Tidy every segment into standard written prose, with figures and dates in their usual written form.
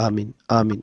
آمین آمین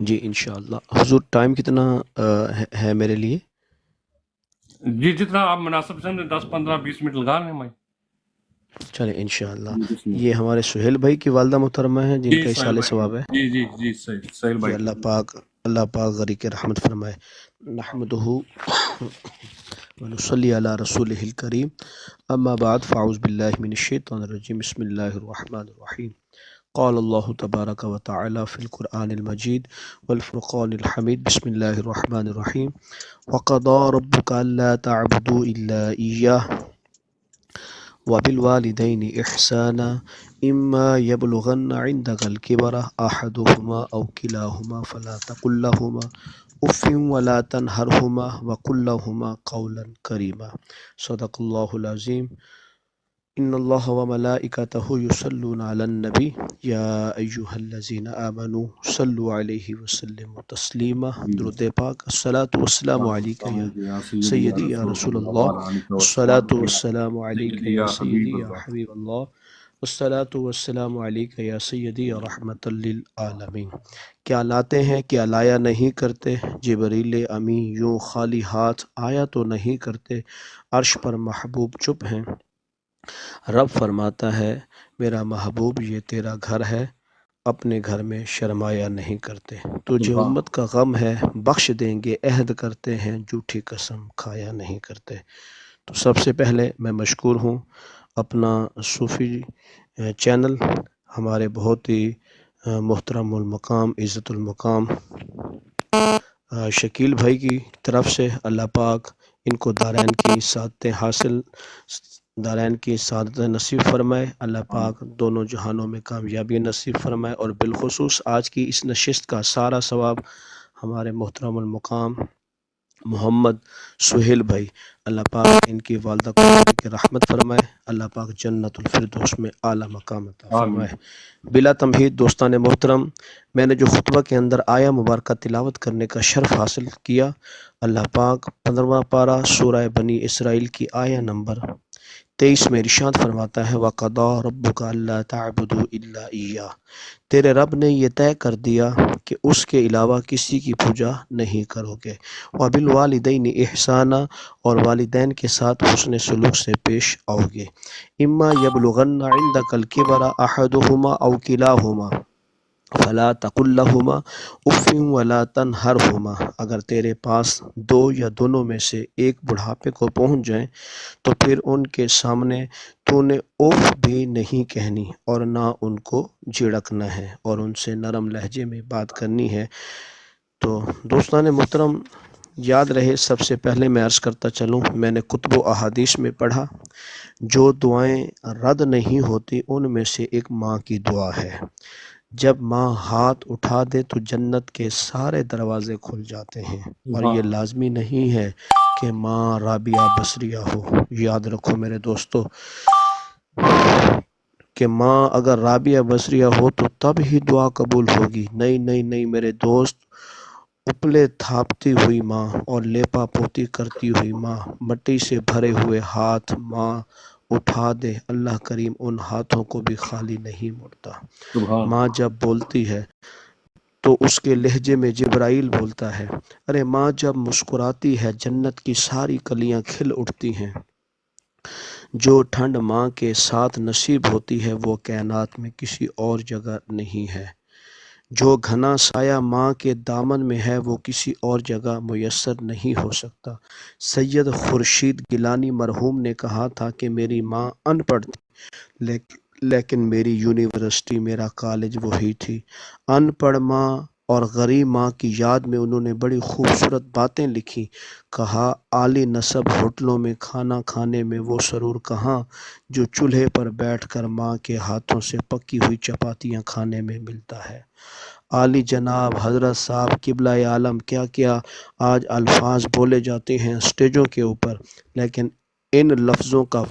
جی انشاءاللہ۔ حضور ٹائم کتنا ہے میرے لیے؟ جی جتنا آپ مناسب سمجھیں 10 15 20 منٹ لگا لیں بھائی۔ چلیں انشاءاللہ۔ جی بسم اللہ۔ یہ ہمارے سہیل بھائی کی والدہ محترمہ ہیں جن جی کا سہیل اصال بھائی کی، ثواب ہے۔ جی جی جی سہیل جی بھائی کی۔ اللہ پاک غریق رحمت فرمائے۔ نحمدہ ونصلی علی رسولہ الکریم، اما بعد فاعوذ باللہ من الشیطان الرجیم، بسم اللہ الرحمن الرحیم۔ قال اللہ تبارک و تعالی فی القرآن المجید والفرقان الحمید، بسم اللہ الرحمن الرحیم۔ وقضى ربك ألا تعبدوا إلا إياه وبالوالدين إحسانا إما يبلغن عندك الكبر أحدهما أو كلاهما فلا تقل لهما أف ولا تنهرهما وقل لهما قولا كريما، صدق الله العظيم۔ إن الله وملائكته يصلون على النبي يا أيها الذين آمنوا صلوا عليه وسلموا تسليما۔ درود پاک۔ الصلاة والسلام عليك يا سيدي يا رسول الله، الصلاة والسلام عليك يا سيدي يا حبيب الله، الصلاة والسلام عليك يا سيدي يا رحمة للعالمين۔ کیا لاتے ہیں کیا لایا نہیں کرتے، جبریل امی یوں خالی ہاتھ آیا تو نہیں کرتے، عرش پر محبوب چپ ہیں، رب فرماتا ہے میرا محبوب یہ تیرا گھر ہے، اپنے گھر میں شرمایا نہیں کرتے، تجھے امت کا غم ہے بخش دیں گے عہد کرتے ہیں، جھوٹی قسم کھایا نہیں کرتے۔ تو سب سے پہلے میں مشکور ہوں اپنا صوفی چینل، ہمارے بہت ہی محترم المقام عزت المقام شکیل بھائی کی طرف سے، اللہ پاک ان کو دارین کی سعادتیں حاصل، دارین کی سعادت نصیب فرمائے، اللہ پاک دونوں جہانوں میں کامیابی نصیب فرمائے، اور بالخصوص آج کی اس نشست کا سارا ثواب ہمارے محترم المقام محمد سہیل بھائی، اللہ پاک ان کی والدہ کو رحمت فرمائے، اللہ پاک جنت الفردوس میں اعلیٰ مقام عطا فرمائے۔ بلا تمہید دوستان محترم، میں نے جو خطبہ کے اندر آیا مبارکہ تلاوت کرنے کا شرف حاصل کیا، اللہ پاک 15واں پارہ سورہ بنی اسرائیل کی آیہ نمبر 23 میں ارشاد فرماتا ہے وَقَضَىٰ رَبُّكَ أَلَّا تَعْبُدُوا إِلَّا إِيَّاهُ، تیرے رب نے یہ طے کر دیا کہ اس کے علاوہ کسی کی پوجا نہیں کرو گے، وَبِالْوَالِدَيْنِ إِحْسَانًا، اور والدین کے ساتھ حسن سلوک سے پیش آؤ گے، إِمَّا يَبْلُغَنَّ عِندَكَ الْكِبَرَ أَحَدُهُمَا أَوْ كِلَاهُمَا فلا تقل لہما اف ولا تنہرہما، اگر تیرے پاس دو یا دونوں میں سے ایک بڑھاپے کو پہنچ جائیں تو پھر ان کے سامنے تو نے اف بھی نہیں کہنی اور نہ ان کو جھڑکنا ہے اور ان سے نرم لہجے میں بات کرنی ہے۔ تو دوستان محترم، یاد رہے سب سے پہلے میں عرض کرتا چلوں، میں نے کتب و احادیث میں پڑھا جو دعائیں رد نہیں ہوتی ان میں سے ایک ماں کی دعا ہے، جب ماں ہاتھ اٹھا دے تو جنت کے سارے دروازے کھل جاتے ہیں، اور یہ لازمی نہیں ہے کہ ماں رابعہ بصریہ ہو، یاد رکھو میرے دوستو کہ ماں اگر رابعہ بصریہ ہو تو تب ہی دعا قبول ہوگی، نہیں نہیں نہیں میرے دوست، اپلے تھاپتی ہوئی ماں اور لیپا پوتی کرتی ہوئی ماں، مٹی سے بھرے ہوئے ہاتھ ماں اٹھا دے، اللہ کریم ان ہاتھوں کو بھی خالی نہیں موڑتا۔ ماں جب بولتی ہے تو اس کے لہجے میں جبرائیل بولتا ہے، ارے ماں جب مسکراتی ہے جنت کی ساری کلیاں کھل اٹھتی ہیں، جو ٹھنڈ ماں کے ساتھ نصیب ہوتی ہے وہ کائنات میں کسی اور جگہ نہیں ہے۔ جو گھنا سایہ ماں کے دامن میں ہے وہ کسی اور جگہ میسر نہیں ہو سکتا۔ سید خورشید گیلانی مرحوم نے کہا تھا کہ میری ماں ان پڑھ تھی لیکن میری یونیورسٹی، میرا کالج وہی تھی۔ ان پڑھ ماں اور غریب ماں کی یاد میں انہوں نے بڑی خوبصورت باتیں لکھی۔ کہا، اعلی نسب ہوٹلوں میں کھانا کھانے میں وہ سرور کہاں جو چولہے پر بیٹھ کر ماں کے ہاتھوں سے پکی ہوئی چپاتیاں کھانے میں ملتا ہے۔ عالی جناب حضرت صاحب قبلہ عالم، کیا کیا آج الفاظ بولے جاتے ہیں اسٹیجوں کے اوپر، لیکن ان لفظوں کا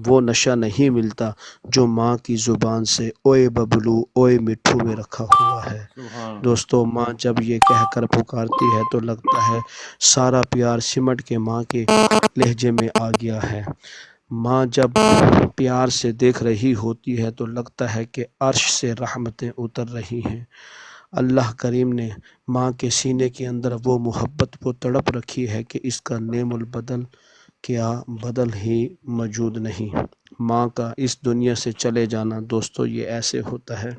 وہ نشہ نہیں ملتا جو ماں کی زبان سے اوئے ببلو اوئے مٹھو میں رکھا ہوا ہے۔ سبحان اللہ۔ دوستو، ماں جب یہ کہہ کر پکارتی ہے تو لگتا ہے سارا پیار سمٹ کے ماں کے لہجے میں آ گیا ہے۔ ماں جب پیار سے دیکھ رہی ہوتی ہے تو لگتا ہے کہ عرش سے رحمتیں اتر رہی ہیں۔ اللہ کریم نے ماں کے سینے کے اندر وہ محبت، وہ تڑپ رکھی ہے کہ اس کا نعم البدل کیا بدل ہی موجود نہیں۔ ماں کا اس دنیا سے چلے جانا دوستو یہ ایسے ہوتا ہے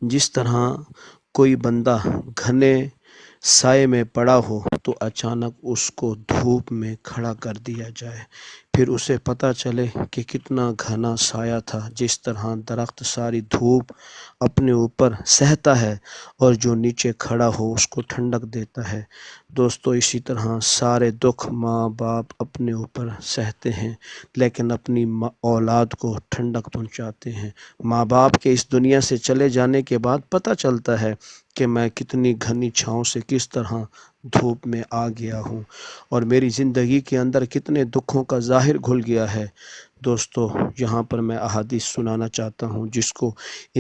جس طرح کوئی بندہ گھنے سائے میں پڑا ہو تو اچانک اس کو دھوپ میں کھڑا کر دیا جائے، پھر اسے پتہ چلے کہ کتنا گھنا سایہ تھا۔ جس طرح درخت ساری دھوپ اپنے اوپر سہتا ہے اور جو نیچے کھڑا ہو اس کو ٹھنڈک دیتا ہے، دوستو اسی طرح سارے دکھ ماں باپ اپنے اوپر سہتے ہیں لیکن اپنی اولاد کو ٹھنڈک پہنچاتے ہیں۔ ماں باپ کے اس دنیا سے چلے جانے کے بعد پتہ چلتا ہے کہ میں کتنی گھنی چھاؤں سے کس طرح دھوپ میں آ گیا ہوں اور میری زندگی کے اندر کتنے دکھوں کا ظاہر گھل گیا ہے۔ دوستو، یہاں پر میں احادیث سنانا چاہتا ہوں جس کو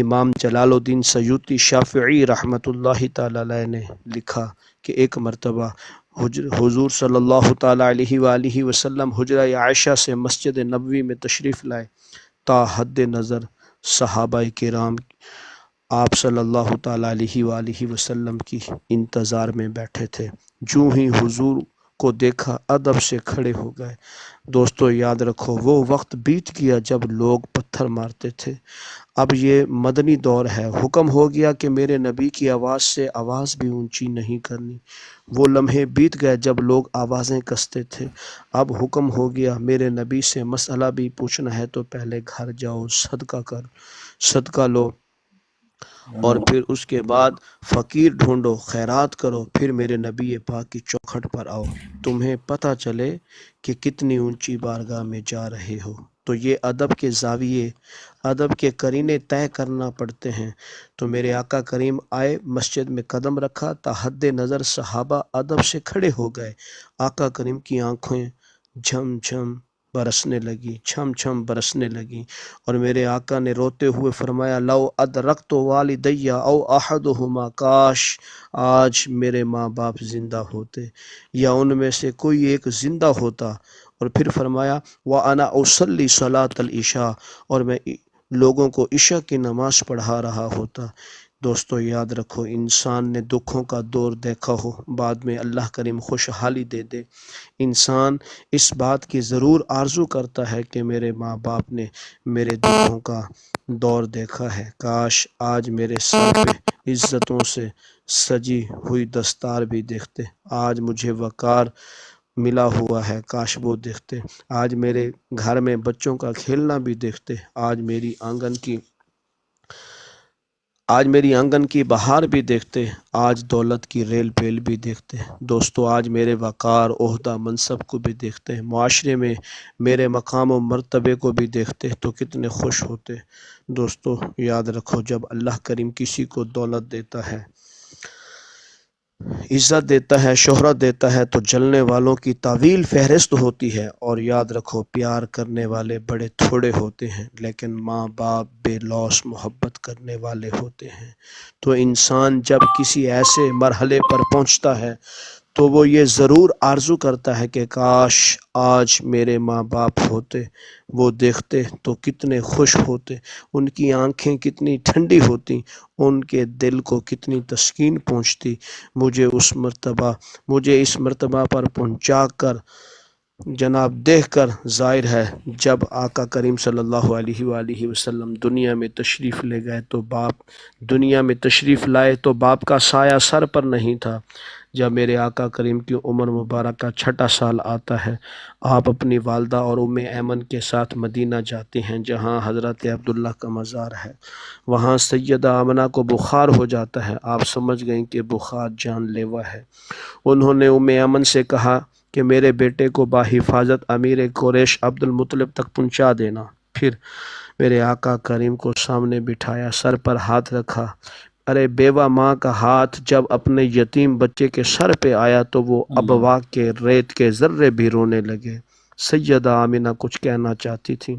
امام جلال الدین سیوطی شافعی رحمۃ اللہ تعالی علیہ نے لکھا کہ ایک مرتبہ حضور صلی اللہ تعالی علیہ وآلہ وسلم حجرہ عائشہ سے مسجد نبوی میں تشریف لائے۔ تا حد نظر صحابہ کرام آپ صلی اللہ تعالی علیہ وآلہ وسلم کی انتظار میں بیٹھے تھے۔ جو ہی حضور کو دیکھا ادب سے کھڑے ہو گئے۔ دوستو یاد رکھو، وہ وقت بیت گیا جب لوگ پتھر مارتے تھے، اب یہ مدنی دور ہے۔ حکم ہو گیا کہ میرے نبی کی آواز سے آواز بھی اونچی نہیں کرنی۔ وہ لمحے بیت گئے جب لوگ آوازیں کستے تھے، اب حکم ہو گیا میرے نبی سے مسئلہ بھی پوچھنا ہے تو پہلے گھر جاؤ، صدقہ لو اور پھر اس کے بعد فقیر ڈھونڈو، خیرات کرو، پھر میرے نبی پاک کی چوکھٹ پر آؤ، تمہیں پتہ چلے کہ کتنی اونچی بارگاہ میں جا رہے ہو۔ تو یہ ادب کے زاویے، ادب کے قرینے طے کرنا پڑتے ہیں۔ تو میرے آقا کریم آئے، مسجد میں قدم رکھا، تا حد نظر صحابہ ادب سے کھڑے ہو گئے۔ آقا کریم کی آنکھیں جھم جھم برسنے لگی، چھم چھم برسنے لگی، اور میرے آقا نے روتے ہوئے فرمایا، لو ادرکت والدی او احدہما، کاش آج میرے ماں باپ زندہ ہوتے یا ان میں سے کوئی ایک زندہ ہوتا۔ اور پھر فرمایا، وانا اصلی صلاۃ العشاء، اور میں لوگوں کو عشاء کی نماز پڑھا رہا ہوتا۔ دوستو یاد رکھو، انسان نے دکھوں کا دور دیکھا ہو، بعد میں اللہ کریم خوشحالی دے دے، انسان اس بات کی ضرور آرزو کرتا ہے کہ میرے ماں باپ نے میرے دکھوں کا دور دیکھا ہے، کاش آج میرے سر پہ عزتوں سے سجی ہوئی دستار بھی دیکھتے، آج مجھے وقار ملا ہوا ہے کاش وہ دیکھتے، آج میرے گھر میں بچوں کا کھیلنا بھی دیکھتے، آج میری آنگن کی بہار بھی دیکھتے، آج دولت کی ریل پیل بھی دیکھتے۔ دوستو آج میرے وقار، عہدہ، منصب کو بھی دیکھتے، معاشرے میں میرے مقام و مرتبے کو بھی دیکھتے تو کتنے خوش ہوتے۔ دوستو یاد رکھو، جب اللہ کریم کسی کو دولت دیتا ہے، عزت دیتا ہے، شہرت دیتا ہے تو جلنے والوں کی طویل فہرست ہوتی ہے، اور یاد رکھو پیار کرنے والے بڑے تھوڑے ہوتے ہیں لیکن ماں باپ بے لوث محبت کرنے والے ہوتے ہیں۔ تو انسان جب کسی ایسے مرحلے پر پہنچتا ہے تو وہ یہ ضرور آرزو کرتا ہے کہ کاش آج میرے ماں باپ ہوتے، وہ دیکھتے تو کتنے خوش ہوتے، ان کی آنکھیں کتنی ٹھنڈی ہوتی، ان کے دل کو کتنی تسکین پہنچتی، مجھے اس مرتبہ پر پہنچا کر جناب دیکھ کر ظاہر ہے جب آقا کریم صلی اللہ علیہ وآلہ وسلم دنیا میں تشریف لے گئے تو دنیا میں تشریف لائے تو باپ کا سایہ سر پر نہیں تھا۔ جب میرے آقا کریم کی عمر مبارکہ 6 سال آتا ہے، آپ اپنی والدہ اور ام ایمن کے ساتھ مدینہ جاتے ہیں جہاں حضرت عبداللہ کا مزار ہے۔ وہاں سیدہ آمنہ کو بخار ہو جاتا ہے۔ آپ سمجھ گئیں کہ بخار جان لیوا ہے۔ انہوں نے ام ایمن سے کہا کہ میرے بیٹے کو بحفاظت امیر قریش عبد المطلب تک پہنچا دینا۔ پھر میرے آقا کریم کو سامنے بٹھایا، سر پر ہاتھ رکھا۔ ارے بیوہ ماں کا ہاتھ جب اپنے یتیم بچے کے سر پہ آیا تو وہ ابوا کے ریت کے ذرے بھی رونے لگے۔ سیدہ آمینہ کچھ کہنا چاہتی تھی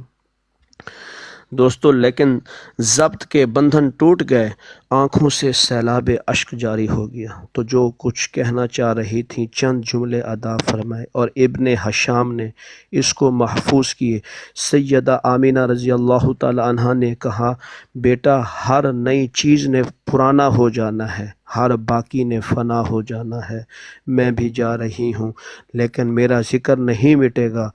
دوستو، لیکن ضبط کے بندھن ٹوٹ گئے، آنکھوں سے سیلاب اشک جاری ہو گیا، تو جو کچھ کہنا چاہ رہی تھیں چند جملے ادا فرمائے اور ابن حشام نے اس کو محفوظ کیے۔ سیدہ آمینہ رضی اللہ تعالی عنہا نے کہا، بیٹا ہر نئی چیز نے پرانا ہو جانا ہے، ہر باقی نے فنا ہو جانا ہے۔ میں بھی جا رہی ہوں لیکن میرا ذکر نہیں مٹے گا،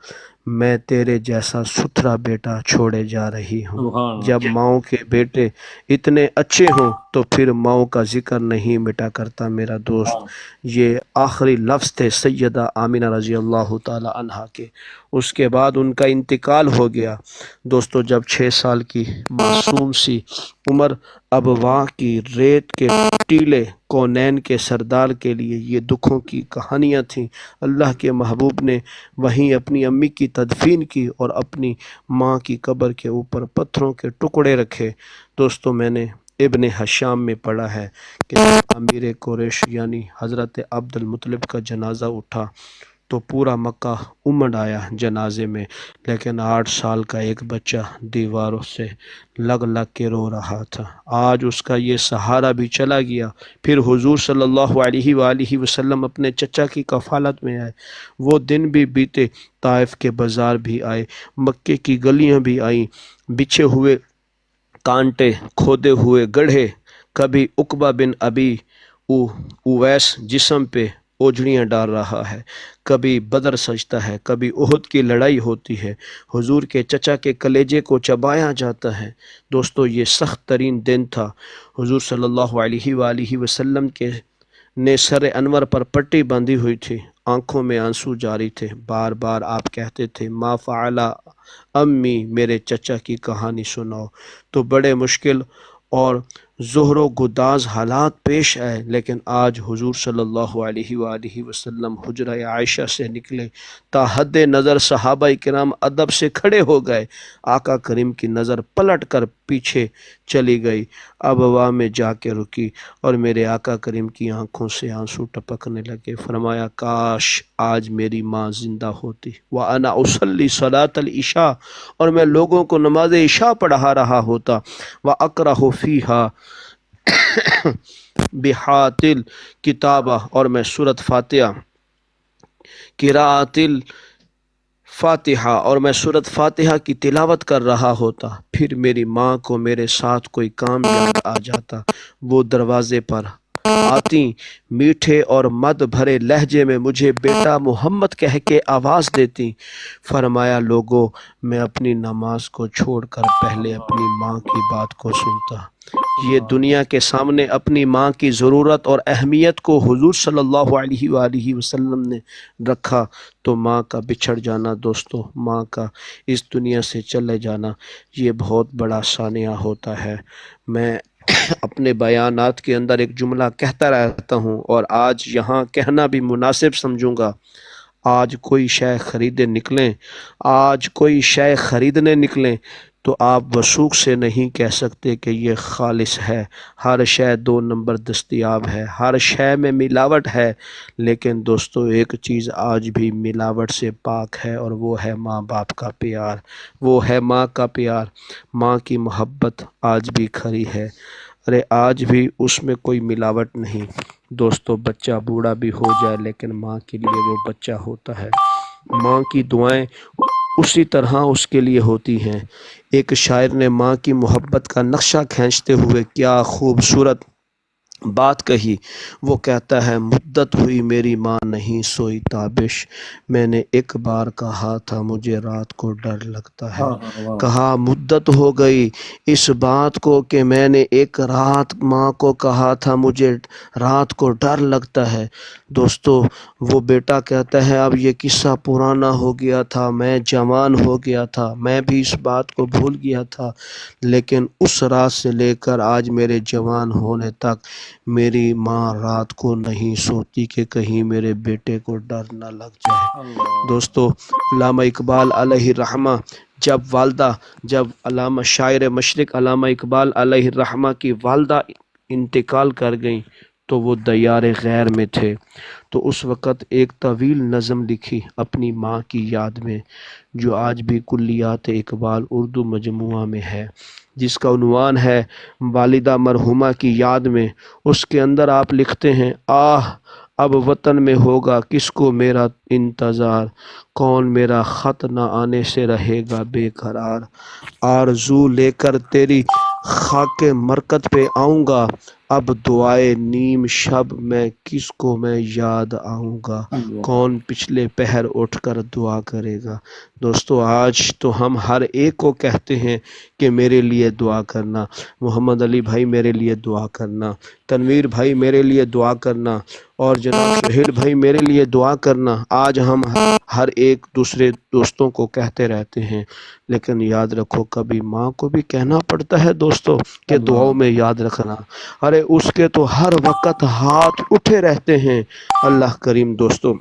میں تیرے جیسا ستھرا بیٹا چھوڑے جا رہی ہوں۔ سبحان اللہ۔ جب ماؤں کے بیٹے اتنے اچھے ہوں تو پھر ماؤں کا ذکر نہیں مٹا کرتا میرا دوست۔ یہ آخری لفظ تھے سیدہ آمینہ رضی اللہ تعالی عنہا کے۔ اس کے بعد ان کا انتقال ہو گیا۔ دوستو جب 6 سال کی معصوم سی عمر ابوا کی ریت کے ٹیلے کونین کے سردار کے لیے یہ دکھوں کی کہانیاں تھیں۔ اللہ کے محبوب نے وہیں اپنی امی کی تدفین کی اور اپنی ماں کی قبر کے اوپر پتھروں کے ٹکڑے رکھے۔ دوستو میں نے ابن حشام میں پڑھا ہے کہ امیر قریش یعنی حضرت عبد المطلب کا جنازہ اٹھا تو پورا مکہ امڑ آیا جنازے میں، لیکن 8 سال کا ایک بچہ دیواروں سے لگ لگ کے رو رہا تھا۔ آج اس کا یہ سہارا بھی چلا گیا۔ پھر حضور صلی اللہ علیہ وآلہ وسلم اپنے چچا کی کفالت میں آئے۔ وہ دن بھی بیتے، طائف کے بازار بھی آئے، مکے کی گلیاں بھی آئیں، بچھے ہوئے کانٹے، کھودے ہوئے گڑھے، کبھی عقبہ بن ابی اویس جسم پہ اوجھڑیاں ڈال رہا ہے، کبھی بدر سجتا ہے، کبھی احد کی لڑائی ہوتی ہے، حضور کے چچا کے کلیجے کو چبایا جاتا ہے۔ دوستو یہ سخت ترین دن تھا۔ حضور صلی اللہ علیہ وآلہ وسلم نے سر انور پر پٹی باندھی ہوئی تھی، آنکھوں میں آنسو جاری تھے، بار بار آپ کہتے تھے ما فعل امی، میرے چچا کی کہانی سناؤ۔ تو بڑے مشکل اور زہر و گداز حالات پیش آئے، لیکن آج حضور صلی اللہ علیہ وآلہ وسلم حجرہ عائشہ سے نکلے، تا حد نظر صحابہ کرام ادب سے کھڑے ہو گئے۔ آقا کریم کی نظر پلٹ کر پیچھے چلی گئی، ابوا میں جا کے رکی اور میرے آقا کریم کی آنکھوں سے آنسو ٹپکنے لگے۔ فرمایا کاش آج میری ماں زندہ ہوتی، وَأَنَا أُصَلِّي صَلَاةَ الْعِشَاءِ، اور میں لوگوں کو نماز عشاء پڑھا رہا ہوتا، وَأَقْرَأُ فِيهَا بِحَاتِ الْكِتَابَةِ، اور میں سورۃ فاتحہ قراءۃ الفاتحہ، اور میں سورۃ فاتحہ کی تلاوت کر رہا ہوتا۔ پھر میری ماں کو میرے ساتھ کوئی کام یاد آ جاتا، وہ دروازے پر آتی، میٹھے اور مد بھرے لہجے میں مجھے بیٹا محمد کہہ کے آواز دیتی۔ فرمایا لوگوں، میں اپنی نماز کو چھوڑ کر پہلے اپنی ماں کی بات کو سنتا۔ یہ دنیا کے سامنے اپنی ماں کی ضرورت اور اہمیت کو حضور صلی اللہ علیہ وآلہ وسلم نے رکھا، تو ماں کا بچھڑ جانا دوستو، ماں کا اس دنیا سے چلے جانا، یہ بہت بڑا سانحہ ہوتا ہے۔ میں اپنے بیانات کے اندر ایک جملہ کہتا رہتا ہوں اور آج یہاں کہنا بھی مناسب سمجھوں گا۔ آج کوئی شے خریدے نکلیں، آج کوئی شے خریدنے نکلیں تو آپ وثوق سے نہیں کہہ سکتے کہ یہ خالص ہے۔ ہر شے 2 نمبر دستیاب ہے، ہر شے میں ملاوٹ ہے، لیکن دوستو ایک چیز آج بھی ملاوٹ سے پاک ہے اور وہ ہے ماں باپ کا پیار، وہ ہے ماں کا پیار، ماں کی محبت آج بھی کھری ہے۔ ارے آج بھی اس میں کوئی ملاوٹ نہیں دوستو۔ بچہ بوڑھا بھی ہو جائے لیکن ماں کے لیے وہ بچہ ہوتا ہے، ماں کی دعائیں اسی طرح اس کے لیے ہوتی ہیں۔ ایک شاعر نے ماں کی محبت کا نقشہ کھینچتے ہوئے کیا خوبصورت بات کہی، وہ کہتا ہے مدت ہوئی میری ماں نہیں سوئی تابش، میں نے ایک بار کہا تھا مجھے رات کو ڈر لگتا ہے، ہاں ہاں واہ کہا مدت ہو گئی اس بات کو کہ میں نے ایک رات ماں کو کہا تھا مجھے رات کو ڈر لگتا ہے۔ دوستو وہ بیٹا کہتا ہے اب یہ قصہ پرانا ہو گیا تھا، میں جوان ہو گیا تھا، میں بھی اس بات کو بھول گیا تھا، لیکن اس رات سے لے کر آج میرے جوان ہونے تک میری ماں رات کو نہیں سوتی کہ کہیں میرے بیٹے کو ڈر نہ لگ جائے۔ اللہ دوستو علامہ اقبال علیہ الرحمہ جب علامہ شاعر مشرق علامہ اقبال علیہ الرحمہ کی والدہ انتقال کر گئیں تو وہ دیار غیر میں تھے، تو اس وقت ایک طویل نظم لکھی اپنی ماں کی یاد میں، جو آج بھی کلیات اقبال اردو مجموعہ میں ہے، جس کا عنوان ہے والدہ مرحومہ کی یاد میں۔ اس کے اندر آپ لکھتے ہیں آہ اب وطن میں ہوگا کس کو میرا انتظار، کون میرا خط نہ آنے سے رہے گا بے قرار، آرزو لے کر تیری خاک مرکت پہ آؤں گا، اب دعائے نیم شب میں کس کو میں یاد آؤں گا، اللہ کون پچھلے پہر اٹھ کر دعا کرے گا۔ دوستو آج تو ہم ہر ایک کو کہتے ہیں کہ میرے لیے دعا کرنا، محمد علی بھائی میرے لیے دعا کرنا، تنویر بھائی میرے لیے دعا کرنا، اور جناب سہیل بھائی میرے لیے دعا کرنا۔ آج ہم ہر ایک دوسرے دوستوں کو کہتے رہتے ہیں، لیکن یاد رکھو کبھی ماں کو بھی کہنا پڑتا ہے دوستو کہ اللہ دعاؤں میں یاد رکھنا۔ ارے اس کے تو ہر وقت ہاتھ اٹھے رہتے ہیں۔ اللہ کریم دوستو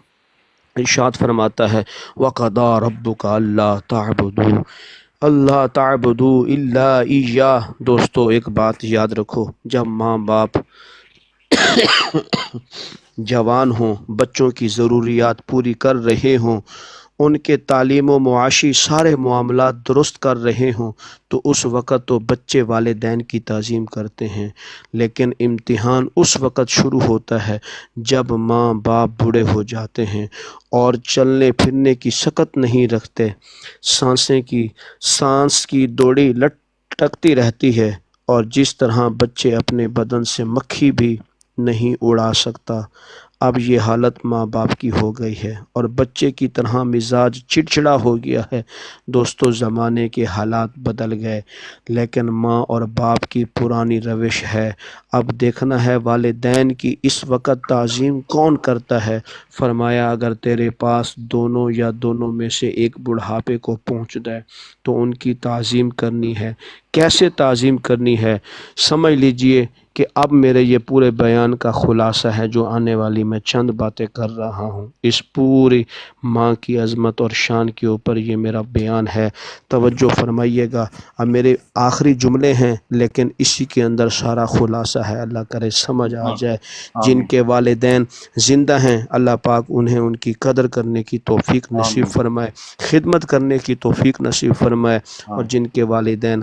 ارشاد فرماتا ہے وَقَضَىٰ رَبُّكَ أَلَّا تَعْبُدُوا اللہ تعبدو الا ایاہ۔ دوستو ایک بات یاد رکھو، جب ماں باپ جوان ہوں، بچوں کی ضروریات پوری کر رہے ہوں، ان کے تعلیم و معاشی سارے معاملات درست کر رہے ہوں، تو اس وقت تو بچے والدین کی تعظیم کرتے ہیں، لیکن امتحان اس وقت شروع ہوتا ہے جب ماں باپ بوڑھے ہو جاتے ہیں اور چلنے پھرنے کی سکت نہیں رکھتے، سانس کی دوڑی لٹکتی رہتی ہے، اور جس طرح بچے اپنے بدن سے مکھی بھی نہیں اڑا سکتا، اب یہ حالت ماں باپ کی ہو گئی ہے، اور بچے کی طرح مزاج چڑچڑا ہو گیا ہے۔ دوستو زمانے کے حالات بدل گئے، لیکن ماں اور باپ کی پرانی روش ہے۔ اب دیکھنا ہے والدین کی اس وقت تعظیم کون کرتا ہے۔ فرمایا اگر تیرے پاس دونوں یا دونوں میں سے ایک بڑھاپے کو پہنچ جائے تو ان کی تعظیم کرنی ہے۔ کیسے تعظیم کرنی ہے سمجھ لیجئے کہ اب میرے یہ پورے بیان کا خلاصہ ہے جو آنے والی میں چند باتیں کر رہا ہوں، اس پوری ماں کی عظمت اور شان کے اوپر یہ میرا بیان ہے۔ توجہ فرمائیے گا، اب میرے آخری جملے ہیں لیکن اسی کے اندر سارا خلاصہ ہے، اللہ کرے سمجھ آ جائے۔ جن آمین کے والدین زندہ ہیں اللہ پاک انہیں ان کی قدر کرنے کی توفیق نصیب آمین فرمائے، خدمت کرنے کی توفیق نصیب فرمائے، اور آمین جن کے والدین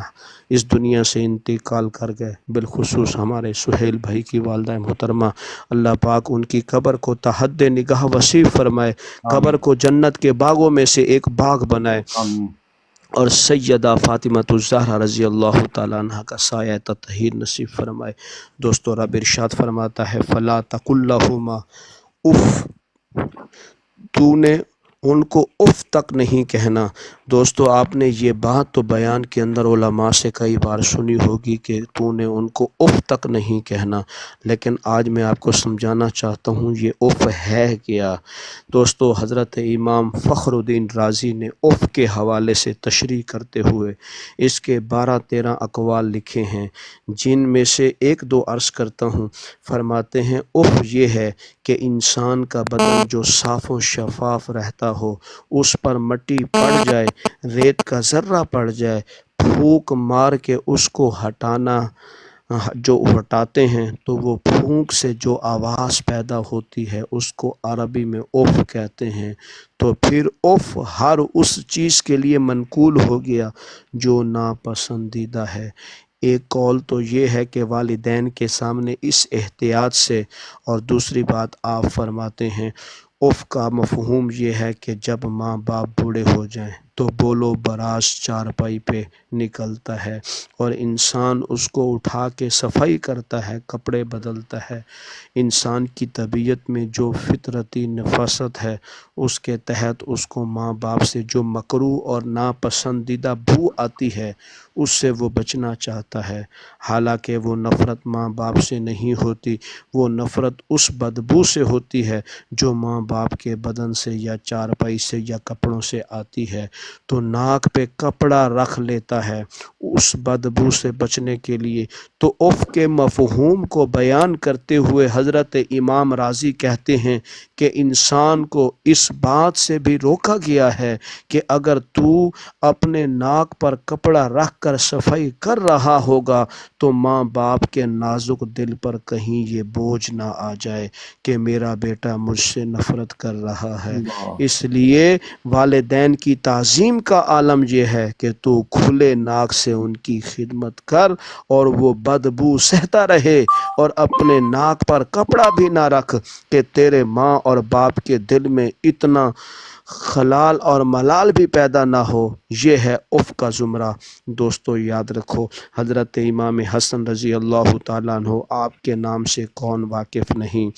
اس دنیا سے انتقال کر گئے، بالخصوص ہمارے سہیل بھائی کی والدہ محترمہ، اللہ پاک ان کی قبر کو تحد نگاہ وسیع فرمائے، قبر آمین کو جنت کے باغوں میں سے ایک باغ بنائے، آمین اور سیدہ فاطمۃ الزہرا رضی اللہ تعالیٰ عنہ کا سایہ تطہیر نصیب فرمائے۔ دوستو رب ارشاد فرماتا ہے فلا تقل لہما اف، تو نے ان کو اف تک نہیں کہنا۔ دوستو آپ نے یہ بات تو بیان کے اندر علماء سے کئی بار سنی ہوگی کہ تو نے ان کو اف تک نہیں کہنا، لیکن آج میں آپ کو سمجھانا چاہتا ہوں یہ اف ہے کیا۔ دوستو حضرت امام فخر الدین رازی نے اف کے حوالے سے تشریح کرتے ہوئے اس کے 12-13 اقوال لکھے ہیں، جن میں سے ایک دو عرض کرتا ہوں۔ فرماتے ہیں اف یہ ہے کہ انسان کا بدن جو صاف و شفاف رہتا ہو اس پر مٹی پڑ جائے، ریت کا ذرہ پڑ جائے، پھونک مار کے اس کو ہٹاتے ہیں تو وہ پھونک سے جو آواز پیدا ہوتی ہے اس کو عربی میں اف کہتے ہیں۔ تو پھر اف ہر اس چیز کے لیے منقول ہو گیا جو ناپسندیدہ ہے۔ ایک قول تو یہ ہے کہ والدین کے سامنے اس احتیاط سے، اور دوسری بات آپ فرماتے ہیں اف کا مفہوم یہ ہے کہ جب ماں باپ بوڑھے ہو جائیں تو بولو براش چارپائی پہ نکلتا ہے اور انسان اس کو اٹھا کے صفائی کرتا ہے، کپڑے بدلتا ہے۔ انسان کی طبیعت میں جو فطرتی نفاست ہے اس کے تحت اس کو ماں باپ سے جو مکروہ اور ناپسندیدہ بو آتی ہے اس سے وہ بچنا چاہتا ہے، حالانکہ وہ نفرت ماں باپ سے نہیں ہوتی، وہ نفرت اس بدبو سے ہوتی ہے جو ماں باپ کے بدن سے یا چارپائی سے یا کپڑوں سے آتی ہے، تو ناک پہ کپڑا رکھ لیتا ہے اس بدبو سے بچنے کے لیے۔ تو اف کے مفہوم کو بیان کرتے ہوئے حضرت امام راضی کہتے ہیں کہ انسان کو اس بات سے بھی روکا گیا ہے کہ اگر تو اپنے ناک پر کپڑا رکھ کر صفائی کر رہا ہوگا تو ماں باپ کے نازک دل پر کہیں یہ بوجھ نہ آ جائے کہ میرا بیٹا مجھ سے نفرت کر رہا ہے۔ اللہ اس لیے والدین کی تعظیم کا عالم یہ ہے کہ تو کھلے ناک سے ان کی خدمت کر اور وہ بدبو سہتا رہے، اور اپنے ناک پر کپڑا بھی نہ رکھ کہ تیرے ماں اور باپ کے دل میں اتنا خلال اور ملال بھی پیدا نہ ہو۔ یہ ہے اف کا زمرہ۔ دوستو یاد رکھو، حضرت امام حسن رضی اللہ تعالیٰ عنہ، آپ کے نام سے کون واقف نہیں،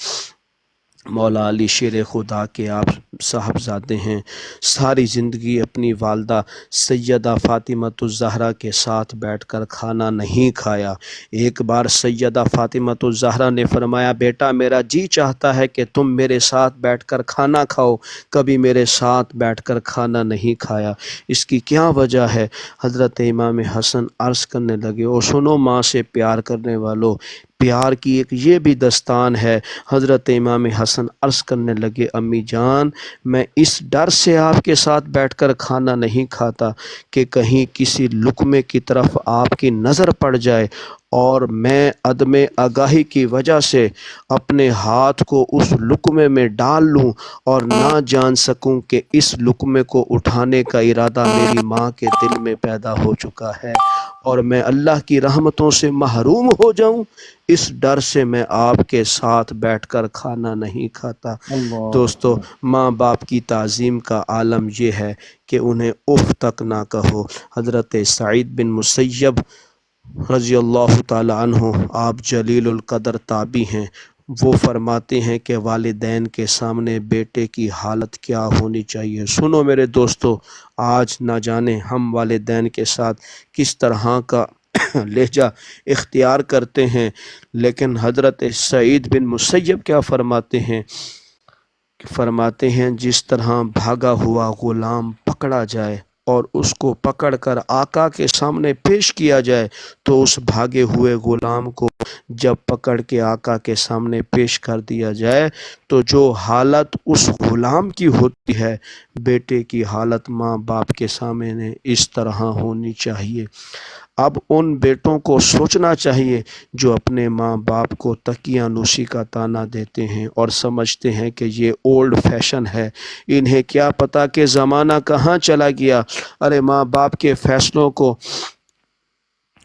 مولا علی شیر خدا کے آپ صاحبزادے ہیں، ساری زندگی اپنی والدہ سیدہ فاطمۃ الزہرا کے ساتھ بیٹھ کر کھانا نہیں کھایا۔ ایک بار سیدہ فاطمۃ الزہرا نے فرمایا، بیٹا میرا جی چاہتا ہے کہ تم میرے ساتھ بیٹھ کر کھانا کھاؤ، کبھی میرے ساتھ بیٹھ کر کھانا نہیں کھایا، اس کی کیا وجہ ہے؟ حضرت امام حسن عرض کرنے لگے، او سنو ماں سے پیار کرنے والو، پیار کی ایک یہ بھی دستان ہے۔ حضرت امام حسن عرض کرنے لگے، امی جان میں اس ڈر سے آپ کے ساتھ بیٹھ کر کھانا نہیں کھاتا کہ کہیں کسی لقمے کی طرف آپ کی نظر پڑ جائے اور میں عدم آگاہی کی وجہ سے اپنے ہاتھ کو اس لقمے میں ڈال لوں اور نہ جان سکوں کہ اس لقمے کو اٹھانے کا ارادہ میری ماں کے دل میں پیدا ہو چکا ہے اور میں اللہ کی رحمتوں سے محروم ہو جاؤں، اس ڈر سے میں آپ کے ساتھ بیٹھ کر کھانا نہیں کھاتا۔ دوستو ماں باپ کی تعظیم کا عالم یہ ہے کہ انہیں اف تک نہ کہو۔ حضرت سعید بن مسیب رضی اللہ تعالی عنہ، آپ جلیل القدر تابعی ہیں، وہ فرماتے ہیں کہ والدین کے سامنے بیٹے کی حالت کیا ہونی چاہیے۔ سنو میرے دوستو، آج نہ جانے ہم والدین کے ساتھ کس طرح کا لہجہ اختیار کرتے ہیں، لیکن حضرت سعید بن مسیب کیا فرماتے ہیں؟ فرماتے ہیں جس طرح بھاگا ہوا غلام پکڑا جائے اور اس کو پکڑ کر آقا کے سامنے پیش کیا جائے تو اس بھاگے ہوئے غلام کو جب پکڑ کے آقا کے سامنے پیش کر دیا جائے تو جو حالت اس غلام کی ہوتی ہے، بیٹے کی حالت ماں باپ کے سامنے اس طرح ہونی چاہیے۔ اب ان بیٹوں کو سوچنا چاہیے جو اپنے ماں باپ کو تکیہ نوشی کا طعنہ دیتے ہیں اور سمجھتے ہیں کہ یہ اولڈ فیشن ہے، انہیں کیا پتہ کہ زمانہ کہاں چلا گیا۔ ارے ماں باپ کے فیصلوں کو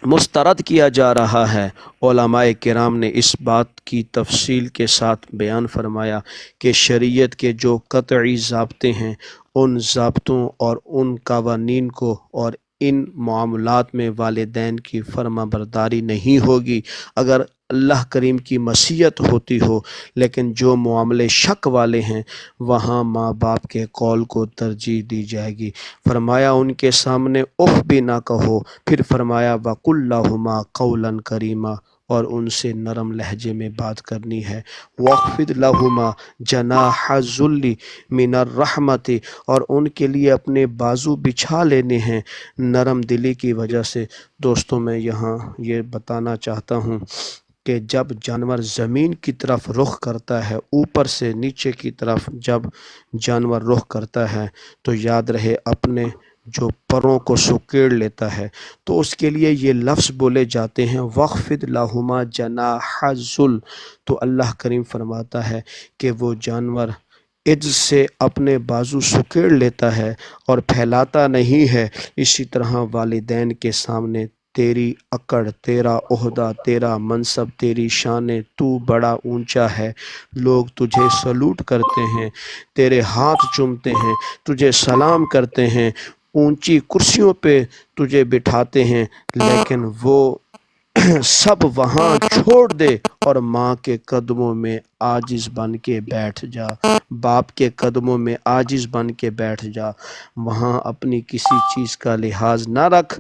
مسترد کیا جا رہا ہے۔ علماء کرام نے اس بات کی تفصیل کے ساتھ بیان فرمایا کہ شریعت کے جو قطعی ضابطے ہیں، ان ضابطوں اور ان قوانین کو اور ان معاملات میں والدین کی فرما برداری نہیں ہوگی اگر اللہ کریم کی مشیت ہوتی ہو، لیکن جو معاملے شک والے ہیں وہاں ماں باپ کے قول کو ترجیح دی جائے گی۔ فرمایا ان کے سامنے اف بھی نہ کہو، پھر فرمایا وَقُلْ لَهُمَا قَوْلًا كَرِيمًا، اور ان سے نرم لہجے میں بات کرنی ہے۔ وَاخْفِضْ لَهُمَا جَنَاحَ الذُّلِّ مِنَ الرَّحْمَةِ، اور ان کے لیے اپنے بازو بچھا لینے ہیں نرم دلی کی وجہ سے۔ دوستوں میں یہاں یہ بتانا چاہتا ہوں کہ جب جانور زمین کی طرف رخ کرتا ہے، اوپر سے نیچے کی طرف جب جانور رخ کرتا ہے تو یاد رہے اپنے جو پروں کو سکیڑ لیتا ہے تو اس کے لیے یہ لفظ بولے جاتے ہیں وَاخْفِضْ لَهُمَا جَنَاحَ الذُّلِّ۔ تو اللہ کریم فرماتا ہے کہ وہ جانور عجز سے اپنے بازو سکیڑ لیتا ہے اور پھیلاتا نہیں ہے، اسی طرح والدین کے سامنے تیری اکڑ، تیرا عہدہ، تیرا منصب، تیری شان، تو بڑا اونچا ہے، لوگ تجھے سلوٹ کرتے ہیں، تیرے ہاتھ چومتے ہیں، تجھے سلام کرتے ہیں، اونچی کرسیوں پہ تجھے بٹھاتے ہیں، لیکن وہ سب وہاں چھوڑ دے اور ماں کے قدموں میں عاجز بن کے بیٹھ جا، باپ کے قدموں میں عاجز بن کے بیٹھ جا، وہاں اپنی کسی چیز کا لحاظ نہ رکھ۔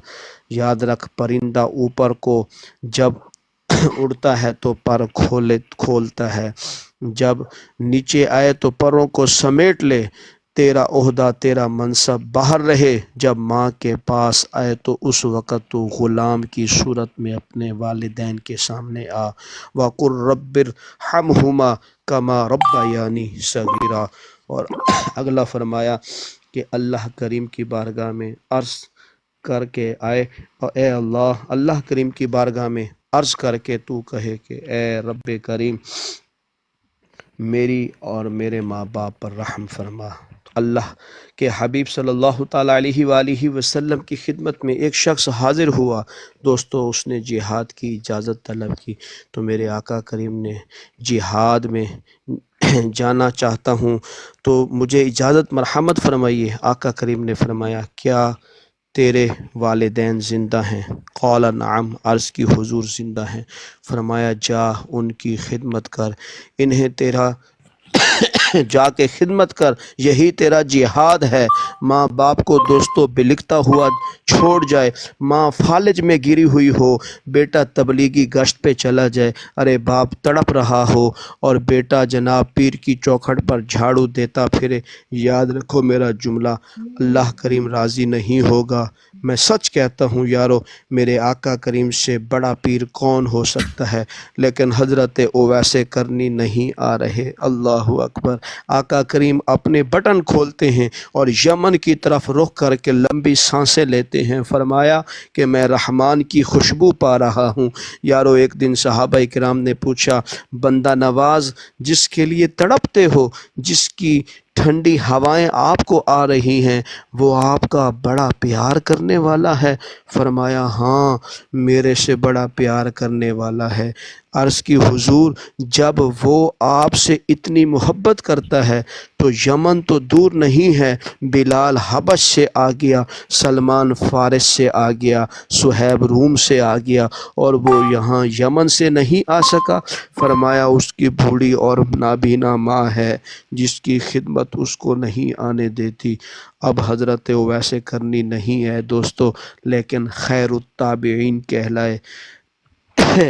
یاد رکھ، پرندہ اوپر کو جب اڑتا ہے تو پر کھولتا ہے، جب نیچے آئے تو پروں کو سمیٹ لے۔ تیرا عہدہ، تیرا منصب باہر رہے، جب ماں کے پاس آئے تو اس وقت تو غلام کی صورت میں اپنے والدین کے سامنے آ۔ وَقُلْ رَبِّ ارْحَمْهُمَا كَمَا رَبَّيَانِي صَغِيرًا۔ اور اگلا فرمایا کہ اللہ کریم کی بارگاہ میں عرض کر کے آئے، اور اے اللہ کریم کی بارگاہ میں عرض کر کے تو کہے کہ اے رب کریم، میری اور میرے ماں باپ پر رحم فرما۔ اللہ کے حبیب صلی اللہ تعالیٰ علیہ وآلہ وسلم کی خدمت میں ایک شخص حاضر ہوا۔ دوستو، اس نے جہاد کی اجازت طلب کی تو میرے آقا کریم نے جہاد میں جانا چاہتا ہوں تو مجھے اجازت مرحمت فرمائیے۔ آقا کریم نے فرمایا، کیا تیرے والدین زندہ ہیں؟ قال نعم، عرض کی حضور زندہ ہیں۔ فرمایا، جا ان کی خدمت کر، انہیں تیرا جا کے خدمت کر، یہی تیرا جہاد ہے۔ ماں باپ کو دوستو بلکتا ہوا چھوڑ جائے، ماں فالج میں گری ہوئی ہو، بیٹا تبلیغی گشت پہ چلا جائے، ارے باپ تڑپ رہا ہو اور بیٹا جناب پیر کی چوکھٹ پر جھاڑو دیتا پھرے، یاد رکھو میرا جملہ، اللہ کریم راضی نہیں ہوگا۔ میں سچ کہتا ہوں یارو، میرے آقا کریم سے بڑا پیر کون ہو سکتا ہے؟ لیکن حضرت اویس کرنی نہیں آ رہے۔ اللہ اکبر۔ آقا کریم اپنے بٹن کھولتے ہیں اور یمن کی طرف رخ کر کے لمبی سانسیں لیتے ہیں۔ فرمایا کہ میں رحمان کی خوشبو پا رہا ہوں۔ یارو، ایک دن صحابہ کرام نے پوچھا، بندہ نواز جس کے لیے تڑپتے ہو، جس کی ٹھنڈی ہوائیں آپ کو آ رہی ہیں، وہ آپ کا بڑا پیار کرنے والا ہے؟ فرمایا، ہاں، میرے سے بڑا پیار کرنے والا ہے۔ عرض کی حضور، جب وہ آپ سے اتنی محبت کرتا ہے تو یمن تو دور نہیں ہے، بلال حبش سے آ گیا، سلمان فارس سے آ گیا، صہیب روم سے آ گیا، اور وہ یہاں یمن سے نہیں آ سکا؟ فرمایا، اس کی بوڑھی اور نابینا ماں ہے جس کی خدمت اس کو نہیں آنے دیتی۔ اب حضرت اویس کرنی نہیں ہے دوستو، لیکن خیر التابعین کہلائے،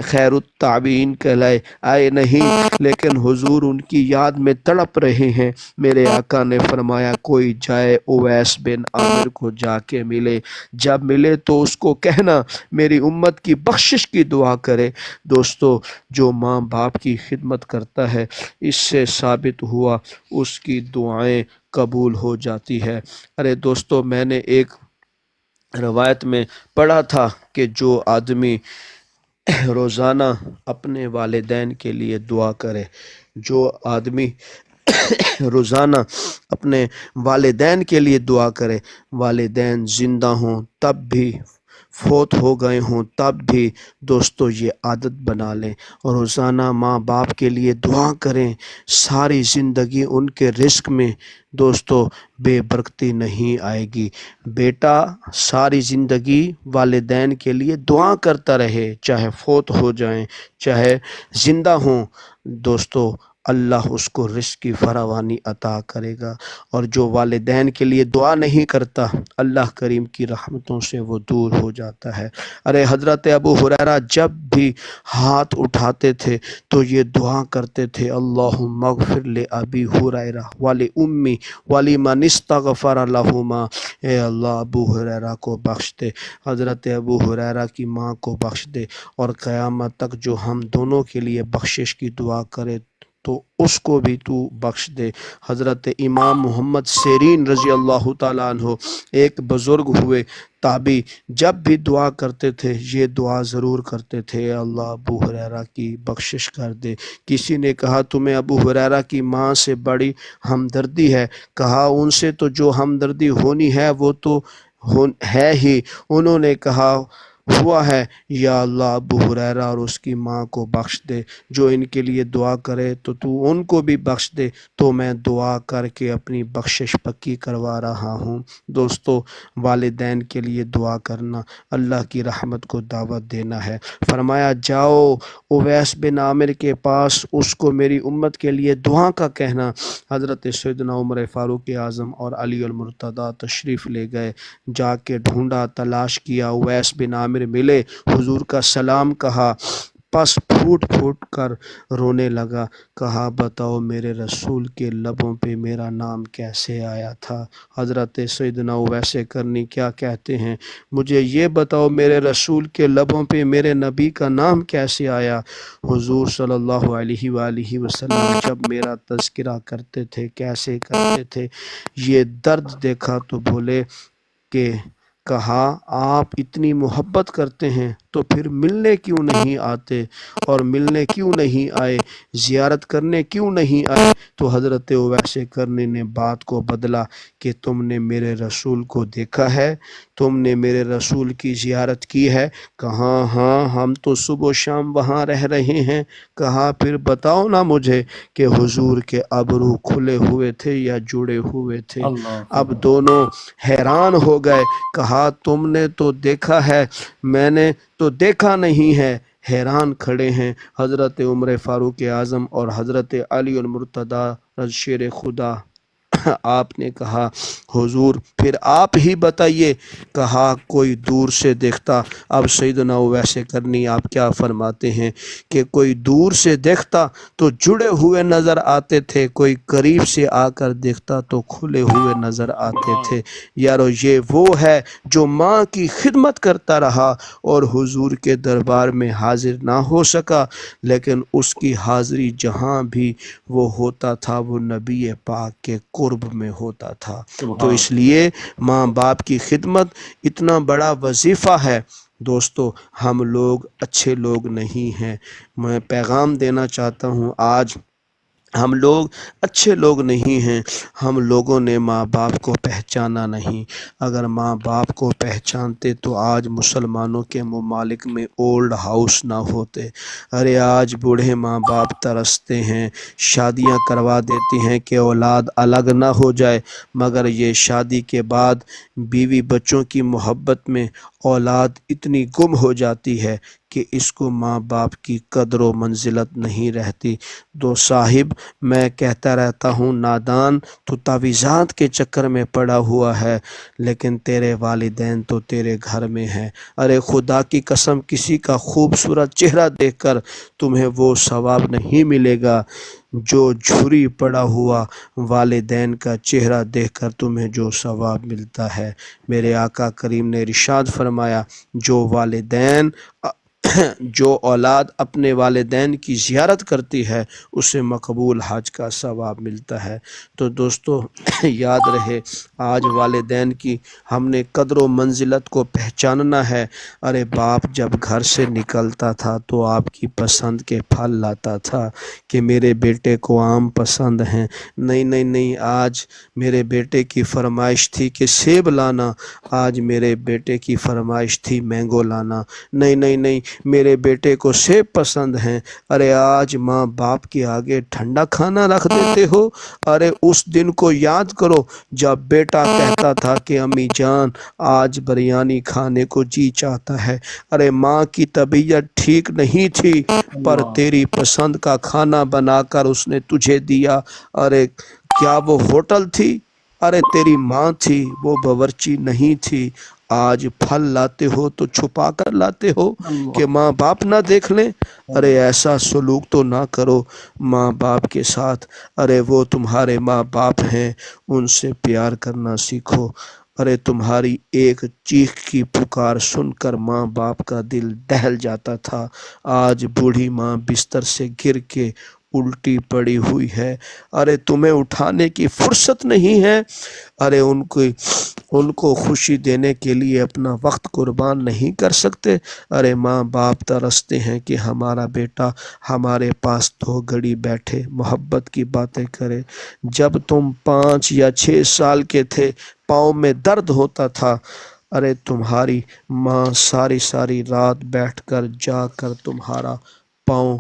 خیر التابعین کہلائے آئے نہیں، لیکن حضور ان کی یاد میں تڑپ رہے ہیں۔ میرے آقا نے فرمایا، کوئی جائے اویس بن عامر کو جا کے ملے، جب ملے تو اس کو کہنا میری امت کی بخشش کی دعا کرے۔ دوستو، جو ماں باپ کی خدمت کرتا ہے، اس سے ثابت ہوا اس کی دعائیں قبول ہو جاتی ہے۔ ارے دوستو، میں نے ایک روایت میں پڑھا تھا کہ جو آدمی روزانہ اپنے والدین کے لیے دعا کرے، جو آدمی روزانہ اپنے والدین کے لیے دعا کرے، والدین زندہ ہوں تب بھی، فوت ہو گئے ہوں تب بھی، دوستو یہ عادت بنا لیں، اور روزانہ ماں باپ کے لیے دعا کریں۔ ساری زندگی ان کے رزق میں دوستو بے برکتی نہیں آئے گی۔ بیٹا ساری زندگی والدین کے لیے دعا کرتا رہے، چاہے فوت ہو جائیں چاہے زندہ ہوں، دوستو اللہ اس کو رزق کی فراوانی عطا کرے گا۔ اور جو والدین کے لیے دعا نہیں کرتا، اللہ کریم کی رحمتوں سے وہ دور ہو جاتا ہے۔ ارے حضرت ابو ہریرہ جب بھی ہاتھ اٹھاتے تھے تو یہ دعا کرتے تھے، اللہم اغفر لأبی ہریرہ ولأمی ولمن استغفر لہما۔ اے اللہ، ابو ہریرہ کو بخش دے، حضرت ابو ہریرہ کی ماں کو بخش دے، اور قیامت تک جو ہم دونوں کے لیے بخشش کی دعا کرے تو اس کو بھی تو بخش دے۔ حضرت امام محمد سیرین رضی اللہ تعالیٰ عنہ ایک بزرگ ہوئے تابعی، جب بھی دعا کرتے تھے یہ دعا ضرور کرتے تھے، اے اللہ ابو ہریرہ کی بخشش کر دے۔ کسی نے کہا، تمہیں ابو ہریرہ کی ماں سے بڑی ہمدردی ہے؟ کہا، ان سے تو جو ہمدردی ہونی ہے وہ تو ہے ہی۔ انہوں نے کہا، ہوا ہے، یا اللہ ابو ہریرہ اور اس کی ماں کو بخش دے، جو ان کے لیے دعا کرے تو ان کو بھی بخش دے۔ تو میں دعا کر کے اپنی بخشش پکی کروا رہا ہوں۔ دوستو، والدین کے لیے دعا کرنا اللہ کی رحمت کو دعوت دینا ہے۔ فرمایا جاؤ اویس بن عامر کے پاس، اس کو میری امت کے لیے دعا کا کہنا۔ حضرت سیدنا عمر فاروق اعظم اور علی المرتضیٰ تشریف لے گئے، جا کے ڈھونڈا، تلاش کیا، اویس بن عامر ملے، حضور کا سلام کہا، پس پھوٹ پھوٹ کر رونے لگا، کہا بتاؤ میرے رسول کے لبوں پہ میرا نام کیسے آیا تھا؟ حضرت سیدنا اویس کرنی کیا کہتے ہیں، مجھے یہ بتاؤ میرے رسول کے لبوں پہ میرے نبی کا نام کیسے آیا؟ حضور صلی اللہ علیہ وآلہ وسلم جب میرا تذکرہ کرتے تھے کیسے کرتے تھے، یہ درد دیکھا تو بولے کہ کہا آپ اتنی محبت کرتے ہیں تو پھر ملنے کیوں نہیں آتے، اور ملنے کیوں نہیں آئے، زیارت کرنے کیوں نہیں آئے؟ تو حضرت اویس کرنی نے بات کو بدلا کہ تم نے میرے رسول کو دیکھا ہے، تم نے میرے رسول کی زیارت کی ہے؟ کہا ہاں ہم تو صبح و شام وہاں رہ رہے ہیں۔ کہا پھر بتاؤ نا مجھے کہ حضور کے ابرو کھلے ہوئے تھے یا جڑے ہوئے تھے؟ اللہ اب دونوں حیران ہو گئے، کہا تم نے تو دیکھا ہے، میں نے تو دیکھا نہیں ہے۔ حیران کھڑے ہیں حضرت عمر فاروق اعظم اور حضرت علی المرتضیٰ شیر خدا۔ آپ نے کہا حضور پھر آپ ہی بتائیے۔ کہا کوئی دور سے دیکھتا۔ اب سیدنا اویس کرنی آپ کیا فرماتے ہیں کہ کوئی دور سے دیکھتا تو جڑے ہوئے نظر آتے تھے، کوئی قریب سے آ کر دیکھتا تو کھلے ہوئے نظر آتے تھے۔ یارو یہ وہ ہے جو ماں کی خدمت کرتا رہا اور حضور کے دربار میں حاضر نہ ہو سکا، لیکن اس کی حاضری جہاں بھی وہ ہوتا تھا وہ نبی پاک کے قرب میں ہوتا تھا۔ تو اس لیے ماں باپ کی خدمت اتنا بڑا وظیفہ ہے۔ دوستو، ہم لوگ اچھے لوگ نہیں ہیں۔ میں پیغام دینا چاہتا ہوں، آج ہم لوگ اچھے لوگ نہیں ہیں۔ ہم لوگوں نے ماں باپ کو پہچانا نہیں۔ اگر ماں باپ کو پہچانتے تو آج مسلمانوں کے ممالک میں اولڈ ہاؤس نہ ہوتے۔ ارے آج بوڑھے ماں باپ ترستے ہیں، شادیاں کروا دیتی ہیں کہ اولاد الگ نہ ہو جائے، مگر یہ شادی کے بعد بیوی بچوں کی محبت میں اولاد اتنی گم ہو جاتی ہے کہ اس کو ماں باپ کی قدر و منزلت نہیں رہتی۔ دو صاحب، میں کہتا رہتا ہوں نادان تو تعویذات کے چکر میں پڑا ہوا ہے، لیکن تیرے والدین تو تیرے گھر میں ہیں۔ ارے خدا کی قسم، کسی کا خوبصورت چہرہ دیکھ کر تمہیں وہ ثواب نہیں ملے گا جو جھری پڑا ہوا والدین کا چہرہ دیکھ کر تمہیں جو ثواب ملتا ہے۔ میرے آقا کریم نے ارشاد فرمایا، جو اولاد اپنے والدین کی زیارت کرتی ہے اسے مقبول حج کا ثواب ملتا ہے۔ تو دوستو یاد رہے، آج والدین کی ہم نے قدر و منزلت کو پہچاننا ہے۔ ارے باپ جب گھر سے نکلتا تھا تو آپ کی پسند کے پھل لاتا تھا کہ میرے بیٹے کو آم پسند ہیں، نہیں، آج میرے بیٹے کی فرمائش تھی کہ سیب لانا، آج میرے بیٹے کی فرمائش تھی مینگو لانا، نہیں، میرے بیٹے کو سیب پسند ہیں۔ ارے آج ماں باپ کے آگے ٹھنڈا کھانا رکھ دیتے ہو۔ ارے اس دن کو یاد کرو جب بیٹا کہتا تھا کہ امی جان آج بریانی کھانے کو جی چاہتا ہے۔ ارے ماں کی طبیعت ٹھیک نہیں تھی پر تیری پسند کا کھانا بنا کر اس نے تجھے دیا۔ ارے کیا وہ ہوٹل تھی؟ ارے تیری ماں تھی، وہ باورچی نہیں تھی۔ آج پھل لاتے ہو تو چھپا کر لاتے ہو کہ ماں باپ نہ دیکھ لیں۔ ارے ایسا سلوک تو نہ کرو ماں باپ کے ساتھ۔ ارے وہ تمہارے ماں باپ ہیں، ان سے پیار کرنا سیکھو۔ ارے تمہاری ایک چیخ کی پکار سن کر ماں باپ کا دل دہل جاتا تھا، آج بوڑھی ماں بستر سے گر کے الٹی پڑی ہوئی ہے۔ ارے تمہیں اٹھانے کی فرصت نہیں ہے۔ ارے ان کو خوشی دینے کے لیے اپنا وقت قربان نہیں کر سکتے۔ ارے ماں باپ ترستے ہیں کہ ہمارا بیٹا ہمارے پاس 2 گھڑی بیٹھے محبت کی باتیں کرے۔ جب تم 5 یا 6 سال کے تھے، پاؤں میں درد ہوتا تھا، ارے تمہاری ماں ساری ساری رات بیٹھ کر جا کر تمہارا پاؤں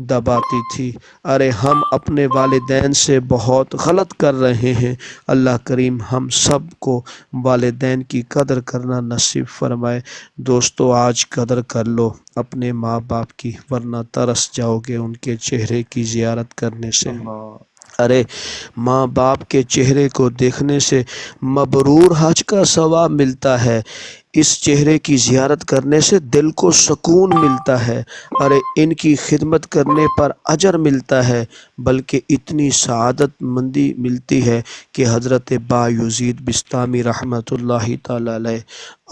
دباتی تھی۔ ارے ہم اپنے والدین سے بہت غلط کر رہے ہیں۔ اللہ کریم ہم سب کو والدین کی قدر کرنا نصیب فرمائے۔ دوستو آج قدر کر لو اپنے ماں باپ کی، ورنہ ترس جاؤ گے ان کے چہرے کی زیارت کرنے سے۔ اللہ ارے ماں باپ کے چہرے کو دیکھنے سے مبرور حج کا ثواب ملتا ہے۔ اس چہرے کی زیارت کرنے سے دل کو سکون ملتا ہے۔ ارے ان کی خدمت کرنے پر اجر ملتا ہے، بلکہ اتنی سعادت مندی ملتی ہے کہ حضرت با یزید بستامی رحمۃ اللہ تعالی علیہ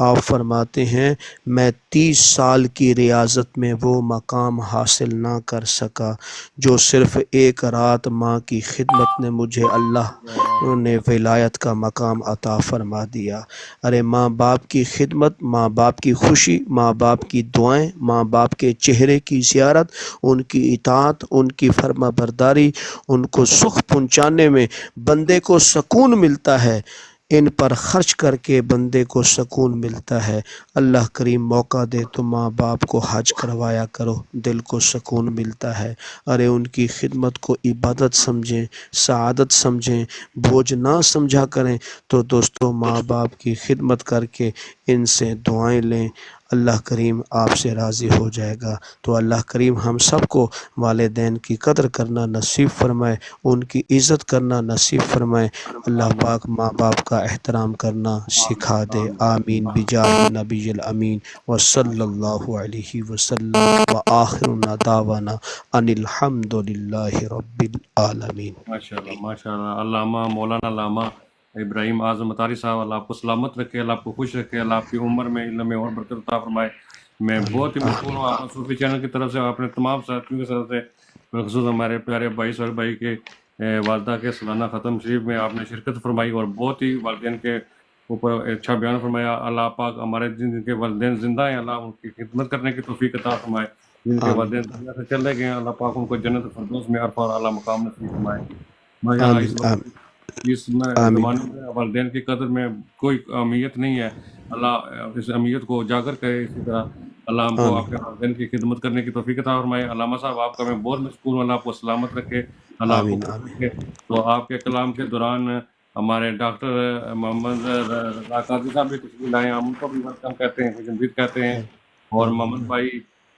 آپ فرماتے ہیں میں 30 سال کی ریاضت میں وہ مقام حاصل نہ کر سکا جو صرف ایک رات ماں کی خدمت نے مجھے اللہ نے ولایت کا مقام عطا فرما دیا۔ ارے ماں باپ کی خدمت، ماں باپ کی خوشی، ماں باپ کی دعائیں، ماں باپ کے چہرے کی زیارت، ان کی اطاعت، ان کی فرما برداری، ان کو سکھ پہنچانے میں بندے کو سکون ملتا ہے۔ ان پر خرچ کر کے بندے کو سکون ملتا ہے۔ اللہ کریم موقع دے تو ماں باپ کو حج کروایا کرو، دل کو سکون ملتا ہے۔ ارے ان کی خدمت کو عبادت سمجھیں، سعادت سمجھیں، بوجھ نہ سمجھا کریں۔ تو دوستو ماں باپ کی خدمت کر کے ان سے دعائیں لیں، اللہ کریم آپ سے راضی ہو جائے گا۔ تو اللہ کریم ہم سب کو والدین کی قدر کرنا نصیب فرمائے، ان کی عزت کرنا نصیب فرمائے۔ اللہ پاک ماں باپ کا احترام کرنا سکھا دے، آمین بجاہ نبی الامین وصلی اللہ علیہ وسلم وآخر دعوانا ان الحمد للہ رب العالمین۔ ماشاء اللہ ماشاء اللہ۔ علامہ مولانا علامہ ابراہیم اعظم مطاری صاحب، اللہ آپ کو سلامت رکھے، اللہ آپ کو خوش رکھے، اللہ آپ کی عمر میں علم میں اور برکت عطا فرمائے۔ میں بہت ہی مشکور ہوں آپ صوفی چینل کی طرف سے، اپنے تمام ساتھیوں کی طرف سے، بالخصوص ہمارے پیارے بھائی سہیل بھائی کے والدہ کے سالانہ ختم شریف میں آپ نے شرکت فرمائی اور بہت ہی والدین کے اوپر اچھا بیان فرمایا۔ اللہ پاک ہمارے جن کے والدین زندہ ہیں، اللہ ان کی خدمت کرنے کی توفیق عطا فرمائے۔ جن کے والدین دنیا سے چلے گئے ہیں، اللہ پاک ان کو جنت الفردوس میں عرفہ اور اعلیٰ مقام نصیب فرمائے۔ ماشاء اللہ آمین اس وقت آمین اس آمین زمانے میں والدین کی قدر میں کوئی اہمیت نہیں ہے۔ اللہ اس اہمیت کو اجاگر کرے، اسی طرح اللہ ہم کو آمین اپنے والدین کی خدمت کرنے کی توفیق عطا فرمائے۔ علامہ صاحب آپ کا میں بہت مشکور ہوں، اللہ آپ کو سلامت رکھے، اللہ آپ کو آمین خوش آمین رکھے۔ تو آپ کے کلام کے دوران ہمارے ڈاکٹر محمد رضا قاضی صاحب بھی تشریف لائے ہیں، ہم ان کو بھی ویلکم کہتے ہیں، خوش آمدید کہتے ہیں۔ اور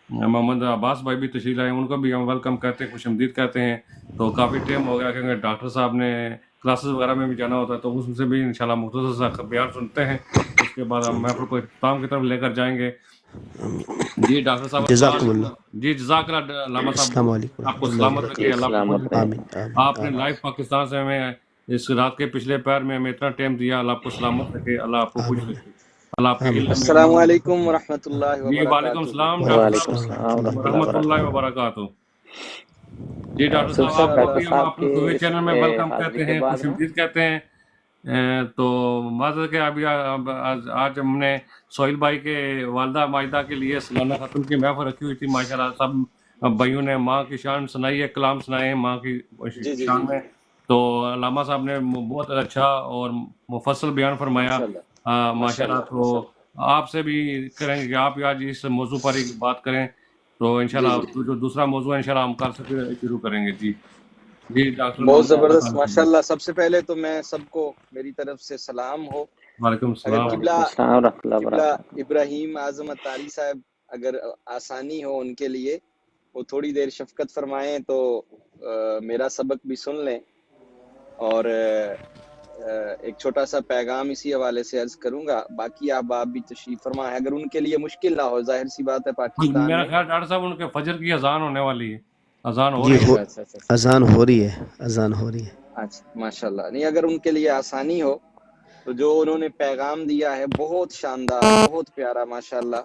محمد عباس بھائی بھی تشریف لائے ہیں، ان کو بھی ہم ویلکم کہتے ہیں، خوش آمدید کہتے ہیں۔ تو کافی ٹائم ہو گیا کیونکہ ڈاکٹر صاحب نے کلاسز وغیرہ میں بھی جانا ہوتا ہے، تو اس سے بھی انشاءاللہ مختصر سا بیان سنتے ہیں، اس کے بعد ہم محفل کو اختتام کی طرف لے کر جائیں گے۔ جی ڈاکٹر صاحب السلام جزاکم علیکم۔ اللہ۔ جی جزاک اللہ علامہ صاحب، السلام علیکم آپ کو ورحمۃ اللہ سلامت وبرکاتہ۔ رکھے، اللہ آپ کو خوش رکھے۔ آمین آمین آپ نے آمین لائیو پاکستان سے ہمیں اس رات کے پچھلے پیر میں ہمیں اتنا ٹائم دیا، اللہ آپ کو سلامت رکھے، اللہ آپ کو خوش آمین رکھے، اللہ آپ کے آمین۔ علم میں السلام عمل میں برکت علیکم دے۔ ورحمۃ اللہ جی وعلیکم وبرکاتہ۔ السلام ڈاکٹر وعلیکم صاحب السلام ورحمۃ اللہ ورحمۃ اللہ وبرکاتہ۔ وبرکاتہ۔ جی ڈاکٹر صاحب آپ کو ماشاءاللہ بھی ہم اپنے صوفی چینل میں ویلکم کہتے ہیں، خوش آمدید کہتے ہیں۔ تو معذرت کہ ابھی آج ہم نے سہیل بھائی کے والدہ ماجدہ کے لیے سالانہ ختم کی محفل رکھی ہوئی تھی، ماشاءاللہ سب بھائیوں نے ماں کی شان سنائی ہے، کلام سنائے ہیں ماں کی جی شان میں۔ تو علامہ صاحب نے بہت اچھا اور مفصل بیان فرمایا، ماشاءاللہ۔ تو آپ سے بھی کریں گے کہ آپ آج اس موضوع پر ایک بات کریں، تو انشاءاللہ جو دوسرا موضوع ہے انشاءاللہ ہم کل سے پھر شروع کریں گے۔ جی ڈاکٹر بہت محمد زبردست ماشاءاللہ۔ سب سے پہلے تو میں سب کو میری طرف سے سلام ہو۔ وعلیکم اگر السلام۔ قبلہ ابراہیم اعظم اتاری صاحب اگر آسانی ہو ان کے لیے وہ تھوڑی دیر شفقت فرمائیں تو میرا سبق بھی سن لیں، اور ایک چھوٹا سا پیغام اسی حوالے سے عرض کروں گا، باقی آپ بھی تشریف فرمائیں اگر ان کے لیے مشکل نہ ہو۔ ظاہر سی بات ہے پاکستان میرا میں خیال ڈاکٹر صاحب ان کے فجر کی اذان ہونے والی ہے، اذان ہو جی رہی ہے۔ اذان ہو رہی ہے، اذان ہو رہی ہے۔ اچھا ماشاءاللہ۔ نہیں اگر ان کے لیے آسانی ہو تو جو انہوں نے پیغام دیا ہے بہت شاندار، بہت پیارا ماشاءاللہ۔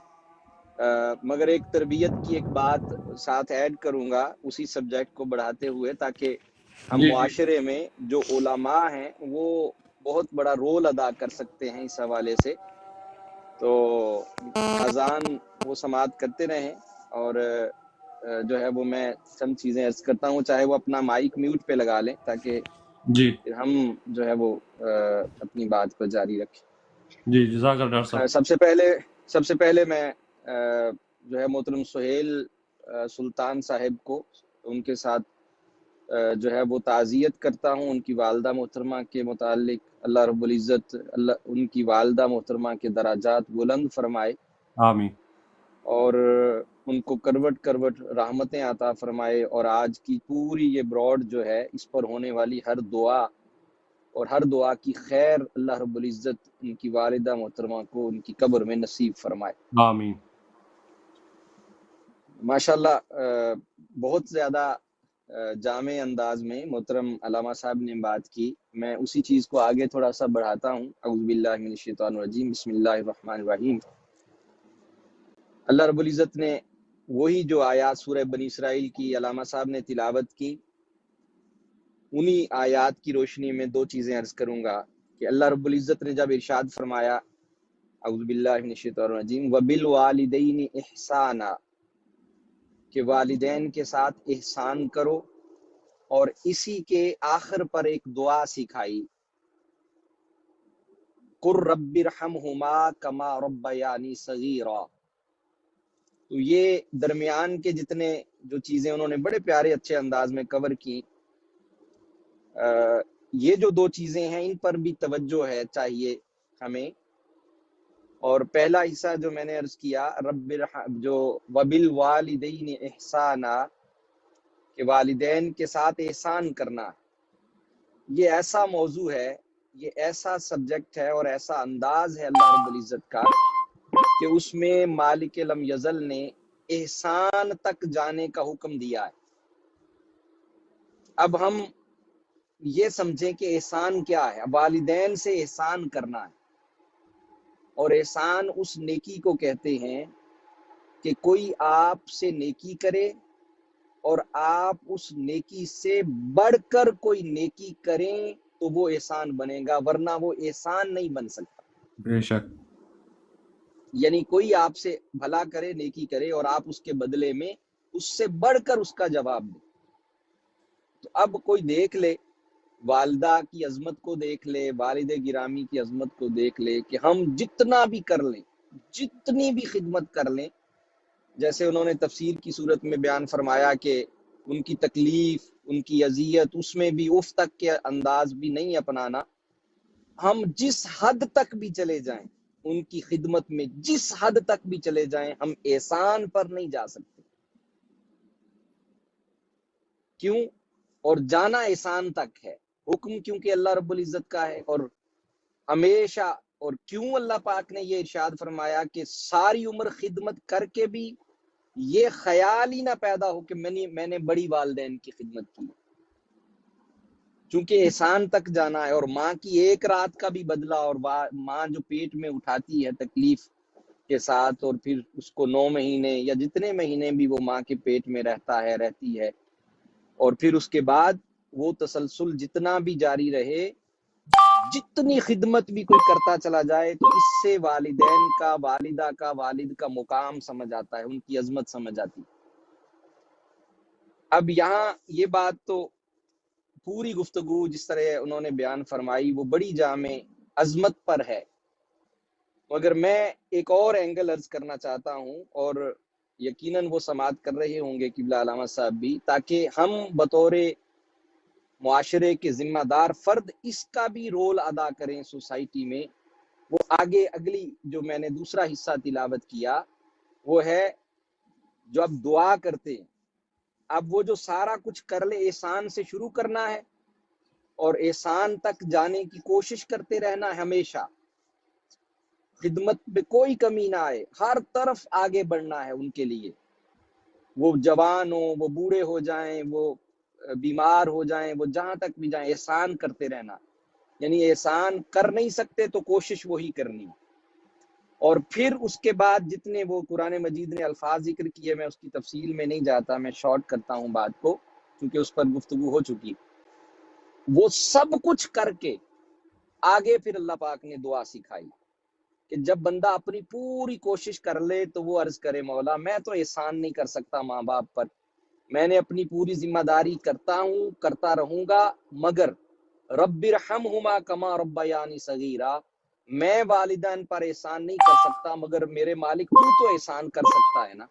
مگر ایک تربیت کی ایک بات ساتھ ایڈ کروں گا اسی سبجیکٹ کو بڑھاتے ہوئے، تاکہ ہم معاشرے میں جو علماء ہیں وہ بہت بڑا رول ادا کر سکتے ہیں اس حوالے سے۔ تو اذان وہ سماعت کرتے رہیں، اور جو ہے وہ میں چند چیزیں عرض کرتا ہوں، چاہے وہ اپنا مائک میوٹ پہ لگا لیں تاکہ جی ہم جو ہے وہ اپنی بات کو جاری رکھیں۔ جی جزاک اللہ ڈاکٹر صاحب. سب سے پہلے میں جو ہے محترم سہیل سلطان صاحب کو ان کے ساتھ جو ہے وہ تعزیت کرتا ہوں ان کی والدہ محترمہ کے متعلق. اللہ رب العزت ان کی والدہ محترمہ کے درجات بلند فرمائے آمین. اور ان کو کروٹ کروٹ رحمتیں عطا فرمائے. اور آج کی پوری یہ براڈ جو ہے اس پر ہونے والی ہر دعا اور ہر دعا کی خیر اللہ رب العزت ان کی والدہ محترمہ کو ان کی قبر میں نصیب فرمائے. آمین. ماشاءاللہ بہت زیادہ جامع انداز میں محترم علامہ صاحب نے بات کی. میں اسی چیز کو آگے تھوڑا سا بڑھاتا ہوں. اعوذ باللہ من الشیطان الرجیم، بسم اللہ الرحمن الرحیم. اللہ رب العزت نے وہی جو آیات سورہ بنی اسرائیل کی علامہ صاحب نے تلاوت کی، انہی آیات کی روشنی میں دو چیزیں عرض کروں گا کہ اللہ رب العزت نے جب ارشاد فرمایا اعوذ باللہ من الشیطان الرجیم وبالوالدین احسانا، کہ والدین کے ساتھ احسان کرو، اور اسی کے آخر پر ایک دعا سکھائی قُل رب ارحمہما کما ربیانی صغیرا. تو یہ درمیان کے جتنے جو چیزیں انہوں نے بڑے پیارے اچھے انداز میں کور کی. یہ جو دو چیزیں ہیں ان پر بھی توجہ ہے چاہیے ہمیں. اور پہلا حصہ جو میں نے عرض کیا جو وبالوالدین احسانا، کہ والدین کے ساتھ احسان کرنا، یہ ایسا موضوع ہے، یہ ایسا سبجیکٹ ہے اور ایسا انداز ہے اللہ رب العزت کا کہ اس میں مالک لم یزل نے احسان تک جانے کا حکم دیا ہے. اب ہم یہ سمجھیں کہ احسان کیا ہے. والدین سے احسان کرنا ہے، اور احسان اس نیکی کو کہتے ہیں کہ کوئی آپ سے نیکی کرے اور آپ اس نیکی سے بڑھ کر کوئی نیکی کریں تو وہ احسان بنے گا، ورنہ وہ احسان نہیں بن سکتا. بے شک. یعنی کوئی آپ سے بھلا کرے، نیکی کرے، اور آپ اس کے بدلے میں اس سے بڑھ کر اس کا جواب دیں. تو اب کوئی دیکھ لے، والدہ کی عظمت کو دیکھ لے، والد گرامی کی عظمت کو دیکھ لے کہ ہم جتنا بھی کر لیں، جتنی بھی خدمت کر لیں، جیسے انہوں نے تفسیر کی صورت میں بیان فرمایا کہ ان کی تکلیف، ان کی اذیت، اس میں بھی اف تک کے انداز بھی نہیں اپنانا. ہم جس حد تک بھی چلے جائیں ان کی خدمت میں، جس حد تک بھی چلے جائیں، ہم احسان پر نہیں جا سکتے. کیوں؟ اور جانا احسان تک ہے. حکم کیونکہ اللہ رب العزت کا ہے، اور ہمیشہ. اور کیوں اللہ پاک نے یہ ارشاد فرمایا کہ ساری عمر خدمت کر کے بھی یہ خیال ہی نہ پیدا ہو کہ میں نے بڑی والدین کی خدمت کی. چونکہ احسان تک جانا ہے، اور ماں کی ایک رات کا بھی بدلہ، اور ماں جو پیٹ میں اٹھاتی ہے تکلیف کے ساتھ، اور پھر اس کو 9 مہینے یا جتنے مہینے بھی وہ ماں کے پیٹ میں رہتی ہے، اور پھر اس کے بعد وہ تسلسل جتنا بھی جاری رہے، جتنی خدمت بھی کوئی کرتا چلا جائے، تو اس سے والدین کا، والدہ کا، والد کا مقام سمجھ آتا ہے، ان کی عظمت سمجھ آتی. اب یہاں یہ بات تو پوری گفتگو جس طرح انہوں نے بیان فرمائی وہ بڑی جامع عظمت پر ہے، مگر میں ایک اور اینگل عرض کرنا چاہتا ہوں، اور یقیناً وہ سماعت کر رہے ہوں گے قبلہ علامہ صاحب بھی، تاکہ ہم بطور معاشرے کے ذمہ دار فرد اس کا بھی رول ادا کریں سوسائٹی میں. وہ آگے اگلی جو میں نے دوسرا حصہ تلاوت کیا وہ ہے جو اب دعا کرتے ہیں. اب وہ جو سارا کچھ کر لے، احسان سے شروع کرنا ہے اور احسان تک جانے کی کوشش کرتے رہنا ہے، ہمیشہ خدمت میں کوئی کمی نہ آئے، ہر طرف آگے بڑھنا ہے ان کے لیے. وہ جوان ہوں، وہ بوڑھے ہو جائیں، وہ بیمار ہو جائیں، وہ جہاں تک بھی جائیں، احسان کرتے رہنا. یعنی احسان کر نہیں سکتے تو کوشش وہی کرنی. اور پھر اس کے بعد جتنے وہ قرآن مجید نے الفاظ ذکر کیے، میں اس کی تفصیل میں نہیں جاتا، میں شارٹ کرتا ہوں بات کو کیونکہ اس پر گفتگو ہو چکی. وہ سب کچھ کر کے آگے پھر اللہ پاک نے دعا سکھائی کہ جب بندہ اپنی پوری کوشش کر لے تو وہ عرض کرے مولا میں تو احسان نہیں کر سکتا ماں باپ پر، میں نے اپنی پوری ذمہ داری کرتا ہوں، کرتا رہوں گا، مگر رب ارحمہما کما ربیانی صغیرا، میں والدین پر احسان نہیں کر سکتا مگر میرے مالک تو احسان کر سکتا ہے نا،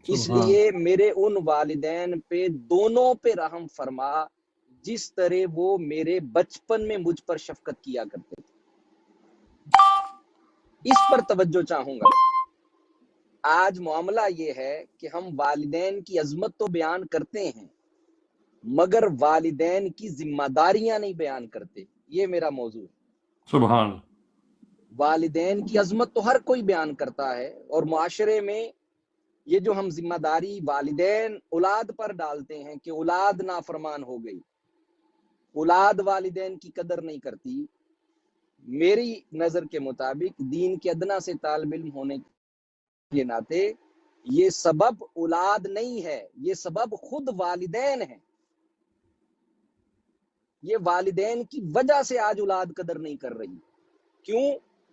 اس سبحان لیے میرے ان والدین پہ دونوں پہ رحم فرما جس طرح وہ میرے بچپن میں مجھ پر شفقت کیا کرتے تھے۔ اس پر توجہ چاہوں گا۔ آج معاملہ یہ ہے کہ ہم والدین کی عظمت تو بیان کرتے ہیں مگر والدین کی ذمہ داریاں نہیں بیان کرتے، یہ میرا موضوع ہے۔ سبحان والدین کی عظمت تو ہر کوئی بیان کرتا ہے، اور معاشرے میں یہ جو ہم ذمہ داری والدین اولاد پر ڈالتے ہیں کہ اولاد نافرمان ہو گئی، اولاد والدین کی قدر نہیں کرتی، میری نظر کے مطابق دین کے ادنا سے طالب علم ہونے کے ناطے یہ سبب اولاد نہیں ہے، یہ سبب خود والدین ہے۔ یہ والدین کی وجہ سے آج اولاد قدر نہیں کر رہی۔ کیوں؟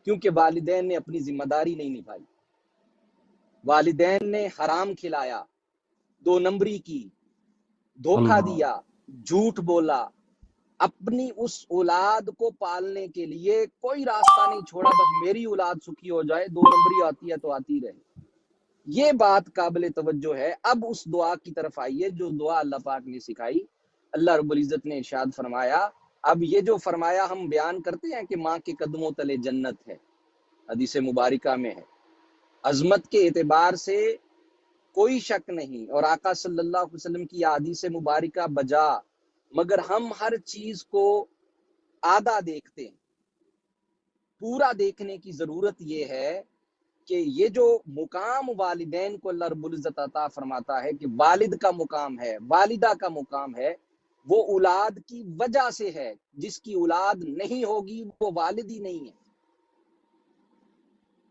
کیونکہ والدین نے اپنی ذمہ داری نہیں نبھائی، والدین نے حرام کھلایا، دو نمبری کی، دھوکہ اللہ دیا، جھوٹ بولا، اپنی اس اولاد کو پالنے کے لیے کوئی راستہ نہیں چھوڑا، بس میری اولاد سکھی ہو جائے، دو نمبری آتی ہے تو آتی رہے۔ یہ بات قابل توجہ ہے۔ اب اس دعا کی طرف آئیے جو دعا اللہ پاک نے سکھائی۔ اللہ رب العزت نے ارشاد فرمایا، اب یہ جو فرمایا ہم بیان کرتے ہیں کہ ماں کے قدموں تلے جنت ہے، حدیث مبارکہ میں ہے، عظمت کے اعتبار سے کوئی شک نہیں، اور آقا صلی اللہ علیہ وسلم کی حدیث مبارکہ بجا، مگر ہم ہر چیز کو آدھا دیکھتے ہیں۔ پورا دیکھنے کی ضرورت یہ ہے کہ یہ جو مقام والدین کو اللہ رب العزت عطا فرماتا ہے کہ والد کا مقام ہے، والدہ کا مقام ہے، وہ اولاد کی وجہ سے ہے۔ جس کی اولاد نہیں ہوگی وہ والد ہی نہیں ہے۔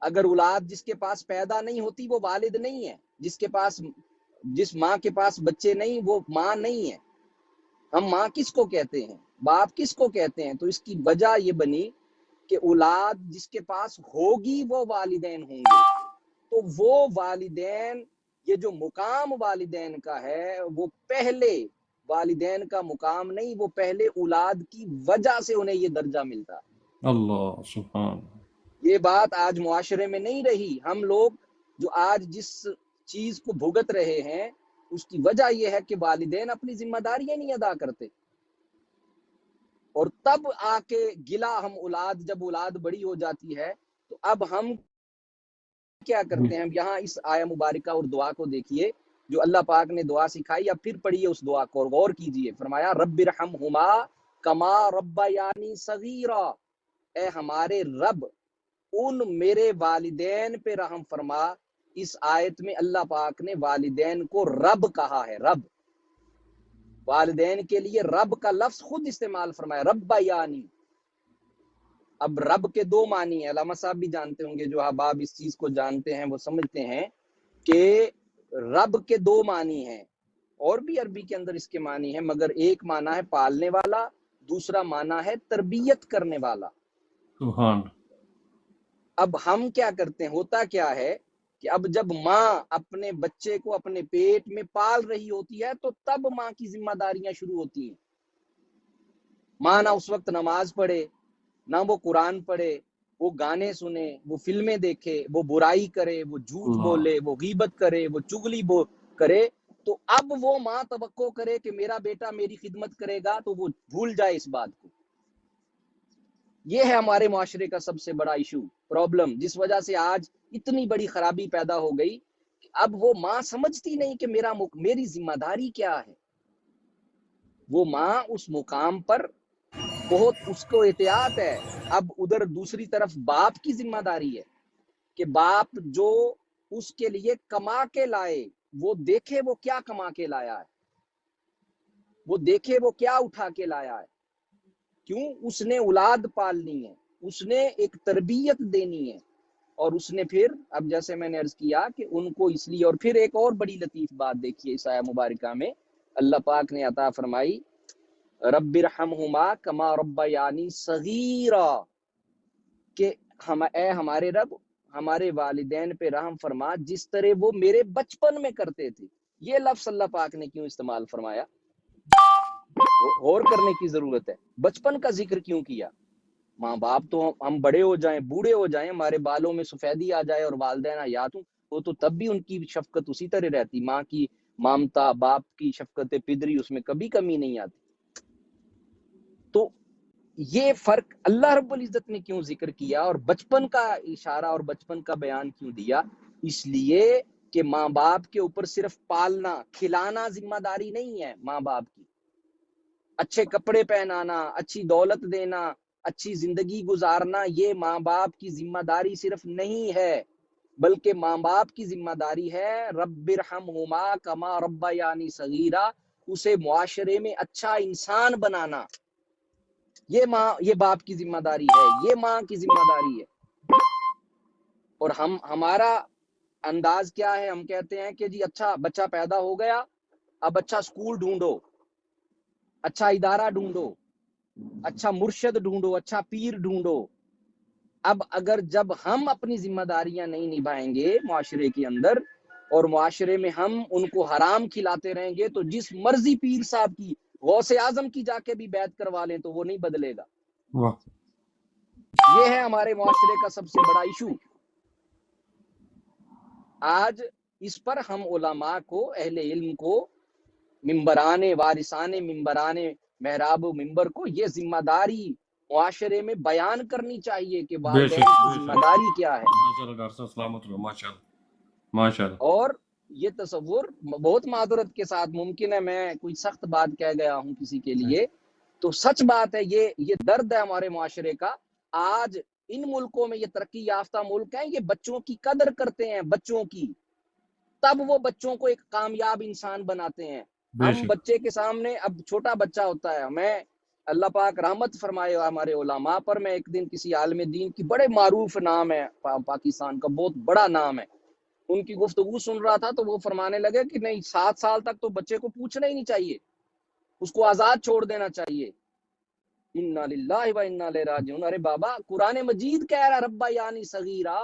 اگر اولاد جس کے پاس پیدا نہیں ہوتی وہ والد نہیں ہے، جس ماں کے پاس بچے نہیں وہ ماں نہیں ہے۔ ہم ماں کس کو کہتے ہیں، باپ کس کو کہتے ہیں؟ تو اس کی وجہ یہ بنی کہ اولاد جس کے پاس ہوگی وہ والدین ہوں گے۔ تو وہ والدین، یہ جو مقام والدین کا ہے وہ پہلے والدین کا مقام نہیں، وہ پہلے اولاد کی وجہ سے انہیں یہ درجہ ملتا۔ اللہ سبحان یہ بات آج معاشرے میں نہیں رہی۔ ہم لوگ جو آج جس چیز کو بھگت رہے ہیں اس کی وجہ یہ ہے کہ والدین اپنی ذمہ داریاں نہیں ادا کرتے، اور تب آ کے گلا ہم جب اولاد بڑی ہو جاتی ہے تو اب ہم کیا کرتے ہیں؟ یہاں اس آیہ مبارکہ اور دعا کو دیکھیے جو اللہ پاک نے دعا سکھائی، اب پھر پڑھیے اس دعا کو اور غور کیجیے۔ فرمایا رب ارحمہما کما ربیانی صغیرا، اے ہمارے رب ان میرے والدین پہ رحم فرما۔ اس آیت میں اللہ پاک نے والدین کو رب کہا ہے، رب، والدین کے لیے رب کا لفظ خود استعمال فرمایا، رب یعنی۔ اب رب کے دو معنی ہیں، علامہ صاحب بھی جانتے ہوں گے، جو احباب اس چیز کو جانتے ہیں وہ سمجھتے ہیں کہ رب کے دو معنی ہیں، اور بھی عربی کے اندر اس کے معنی ہیں، مگر ایک معنی ہے پالنے والا، دوسرا معنی ہے تربیت کرنے والا۔ سبحان اب ہم کیا کرتے ہیں، ہوتا کیا ہے کہ اب جب ماں اپنے بچے کو اپنے پیٹ میں پال رہی ہوتی ہے تو تب ماں کی ذمہ داریاں شروع ہوتی ہیں۔ ماں نہ اس وقت نماز پڑھے، نہ وہ قرآن پڑھے، وہ گانے سنے، وہ فلمیں دیکھے، وہ برائی کرے، وہ جھوٹ اللہ بولے، وہ غیبت کرے، وہ چغلی کرے، تو اب وہ ماں توقع کرے کہ میرا بیٹا میری خدمت کرے گا تو وہ بھول جائے اس بات کو۔ یہ ہے ہمارے معاشرے کا سب سے بڑا ایشو، پرابلم، جس وجہ سے آج اتنی بڑی خرابی پیدا ہو گئی کہ اب وہ ماں سمجھتی نہیں کہ میری ذمہ داری کیا ہے۔ وہ ماں اس مقام پر بہت اس کو احتیاط ہے۔ اب ادھر دوسری طرف باپ کی ذمہ داری ہے کہ باپ جو اس کے لیے کما کے لائے وہ دیکھے وہ کیا کما کے لایا ہے، وہ دیکھے وہ کیا اٹھا کے لایا ہے۔ کیوں؟ اس نے اولاد پالنی ہے، اس نے ایک تربیت دینی ہے، اور اس نے پھر اب جیسے میں نے عرض کیا کہ ان کو اس لیے، اور پھر ایک اور بڑی لطیف بات دیکھیے اس آیہ مبارکہ میں اللہ پاک نے عطا فرمائی، رب ارحمہما کما ربیانی صغیرا، کہ اے ہمارے رب ہمارے والدین پہ رحم فرما جس طرح وہ میرے بچپن میں کرتے تھے۔ یہ لفظ اللہ پاک نے کیوں استعمال فرمایا؟ غور کرنے کی ضرورت ہے، بچپن کا ذکر کیوں کیا؟ ماں باپ تو ہم بڑے ہو جائیں، بوڑھے ہو جائیں، ہمارے بالوں میں سفیدی آ جائے اور والدین حیات ہوں، وہ تو تب بھی ان کی شفقت اسی طرح رہتی، ماں کی مامتا، باپ کی شفقت پدری، اس میں کبھی کمی نہیں آتی۔ تو یہ فرق اللہ رب العزت نے کیوں ذکر کیا اور بچپن کا اشارہ اور بچپن کا بیان کیوں دیا؟ اس لیے کہ ماں باپ کے اوپر صرف پالنا کھلانا ذمہ داری نہیں ہے، ماں باپ کی اچھے کپڑے پہنانا، اچھی دولت دینا، اچھی زندگی گزارنا، یہ ماں باپ کی ذمہ داری صرف نہیں ہے، بلکہ ماں باپ کی ذمہ داری ہے رب ارحمہما کما ربیانی صغیرا، اسے معاشرے میں اچھا انسان بنانا، یہ باپ کی ذمہ داری ہے، یہ ماں کی ذمہ داری ہے۔ اور ہمارا انداز کیا ہے؟ ہم کہتے ہیں کہ جی اچھا بچہ پیدا ہو گیا، اب اچھا سکول ڈھونڈو، اچھا ادارہ ڈھونڈو، اچھا مرشد ڈھونڈو، اچھا پیر ڈھونڈو۔ اب اگر جب ہم اپنی ذمہ داریاں نہیں نبھائیں گے معاشرے کے اندر، اور معاشرے میں ہم ان کو حرام کھلاتے رہیں گے، تو جس مرضی پیر صاحب کی، غوث اعظم کی جا کے بھی بیعت کروا لیں تو وہ نہیں بدلے گا۔ واہ، یہ ہے ہمارے معاشرے کا سب سے بڑا ایشو۔ آج اس پر ہم علماء کو، اہل علم کو، ممبران وارثان ممبران محراب و ممبر کو یہ ذمہ داری معاشرے میں بیان کرنی چاہیے کہ بے والدین شک کی بے ذمہ شک، داری کیا ہے۔ ماشاء اللہ ڈاکٹر صاحب سلامت رہو، ماشاء اللہ ماشاء اللہ۔ اور یہ تصور بہت معذرت کے ساتھ، ممکن ہے میں کوئی سخت بات کہہ گیا ہوں کسی کے لیے، تو سچ بات ہے، یہ درد ہے ہمارے معاشرے کا۔ آج ان ملکوں میں، یہ ترقی یافتہ ملک ہیں، یہ بچوں کی قدر کرتے ہیں، بچوں کی، تب وہ بچوں کو ایک کامیاب انسان بناتے ہیں۔ بے ہم شک بچے کے سامنے، اب چھوٹا بچہ ہوتا ہے، میں اللہ پاک رحمت فرمائے ہمارے علماء پر، میں ایک دن کسی عالم دین کی، بڑے معروف نام ہے پاکستان کا، بہت بڑا نام ہے، ان کی گفتگو سن رہا تھا تو وہ فرمانے لگے کہ نہیں، 7 سال تک تو بچے کو پوچھنا ہی نہیں چاہیے، اس کو آزاد چھوڑ دینا چاہیے۔ انا للہ و انا الیہ راجعون۔ ارے بابا، قرآن مجید کہہ رہا ربا یعنی صغیرہ،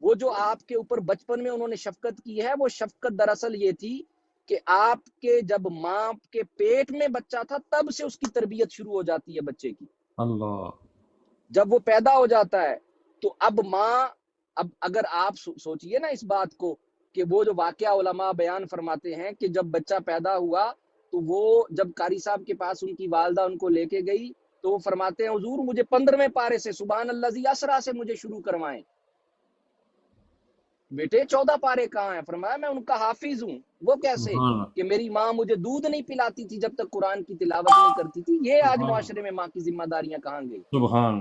وہ جو آپ کے اوپر بچپن میں انہوں نے شفقت کی ہے، وہ شفقت دراصل یہ تھی کہ آپ کے جب ماں کے پیٹ میں بچہ تھا تب سے اس کی تربیت شروع ہو جاتی ہے بچے کی۔ اللہ، جب وہ پیدا ہو جاتا ہے تو اب ماں، اب اگر آپ سوچئے نا اس بات کو، کہ وہ جو واقعہ علماء بیان فرماتے ہیں کہ جب بچہ پیدا ہوا تو وہ جب قاری صاحب کے پاس ان کی والدہ ان کو لے کے گئی تو وہ فرماتے ہیں حضور مجھے 15ویں پارے سے سبحان اللہ ذی اسرا سے مجھے شروع کروائیں۔ بیٹے 14 پارے کہاں ہیں؟ فرمایا میں ان کا حافظ ہوں۔ وہ کیسے؟ سبحان اللہ کہ میری ماں مجھے دودھ نہیں پلاتی تھی جب تک قرآن کی تلاوت نہیں کرتی تھی۔ یہ آج سبحان معاشرے میں ماں کی ذمہ داریاں کہاں گئی؟ سبحان،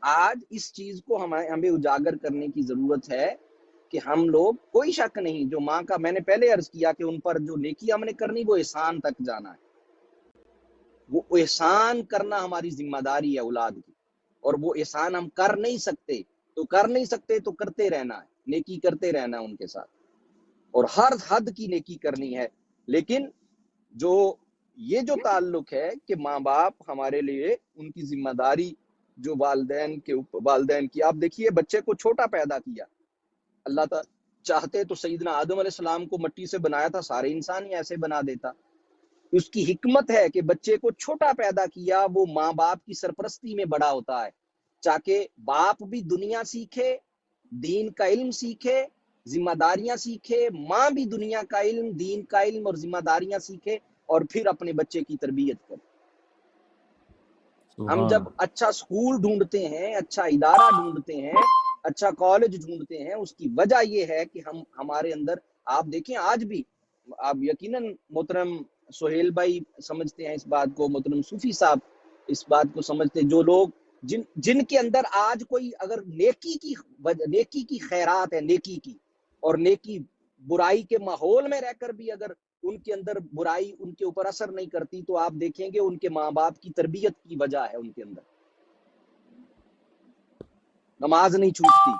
آج اس چیز کو ہمیں اجاگر کرنے کی ضرورت ہے کہ ہم لوگ، کوئی شک نہیں، جو ماں کا، میں نے پہلے عرض کیا کہ ان پر جو نیکی ہم نے کرنی وہ احسان تک جانا ہے، وہ احسان کرنا ہماری ذمہ داری ہے اولاد کی، اور وہ احسان ہم کر نہیں سکتے تو کرتے رہنا ہے، نیکی کرتے رہنا ہے ان کے ساتھ، اور ہر حد کی نیکی کرنی ہے۔ لیکن یہ جو تعلق ہے کہ ماں باپ ہمارے لیے، ان کی ذمہ داری جو والدین کی، آپ دیکھیے بچے کو چھوٹا پیدا کیا اللہ تعالی، چاہتے تو سیدنا آدم علیہ السلام کو مٹی سے بنایا تھا، سارے انسان ہی ایسے بنا دیتا۔ اس کی حکمت ہے کہ بچے کو چھوٹا پیدا کیا، وہ ماں باپ کی سرپرستی میں بڑا ہوتا ہے، تاکہ باپ بھی دنیا سیکھے، دین کا علم سیکھے، ذمہ داریاں سیکھے، ماں بھی دنیا کا علم، دین کا علم اور ذمہ داریاں سیکھے، اور پھر اپنے بچے کی تربیت کرے۔ ہم سبحان جب اللہ، اچھا سکول ڈھونڈتے ہیں، اچھا ادارہ ڈھونڈتے ہیں، اچھا کالج ڈھونڈتے ہیں، اس کی وجہ یہ ہے کہ ہمارے اندر، آپ دیکھیں آج بھی، آپ یقیناً محترم سہیل بھائی سمجھتے ہیں اس بات کو، محترم صوفی صاحب اس بات کو سمجھتے ہیں، جو لوگ جن کے اندر آج کوئی اگر نیکی کی خیرات ہے، نیکی کی، اور نیکی برائی کے ماحول میں رہ کر بھی اگر ان کے اندر برائی ان کے اوپر اثر نہیں کرتی، تو آپ دیکھیں گے ان کے ماں باپ کی تربیت کی وجہ ہے، ان کے اندر نماز نہیں چھوٹتی۔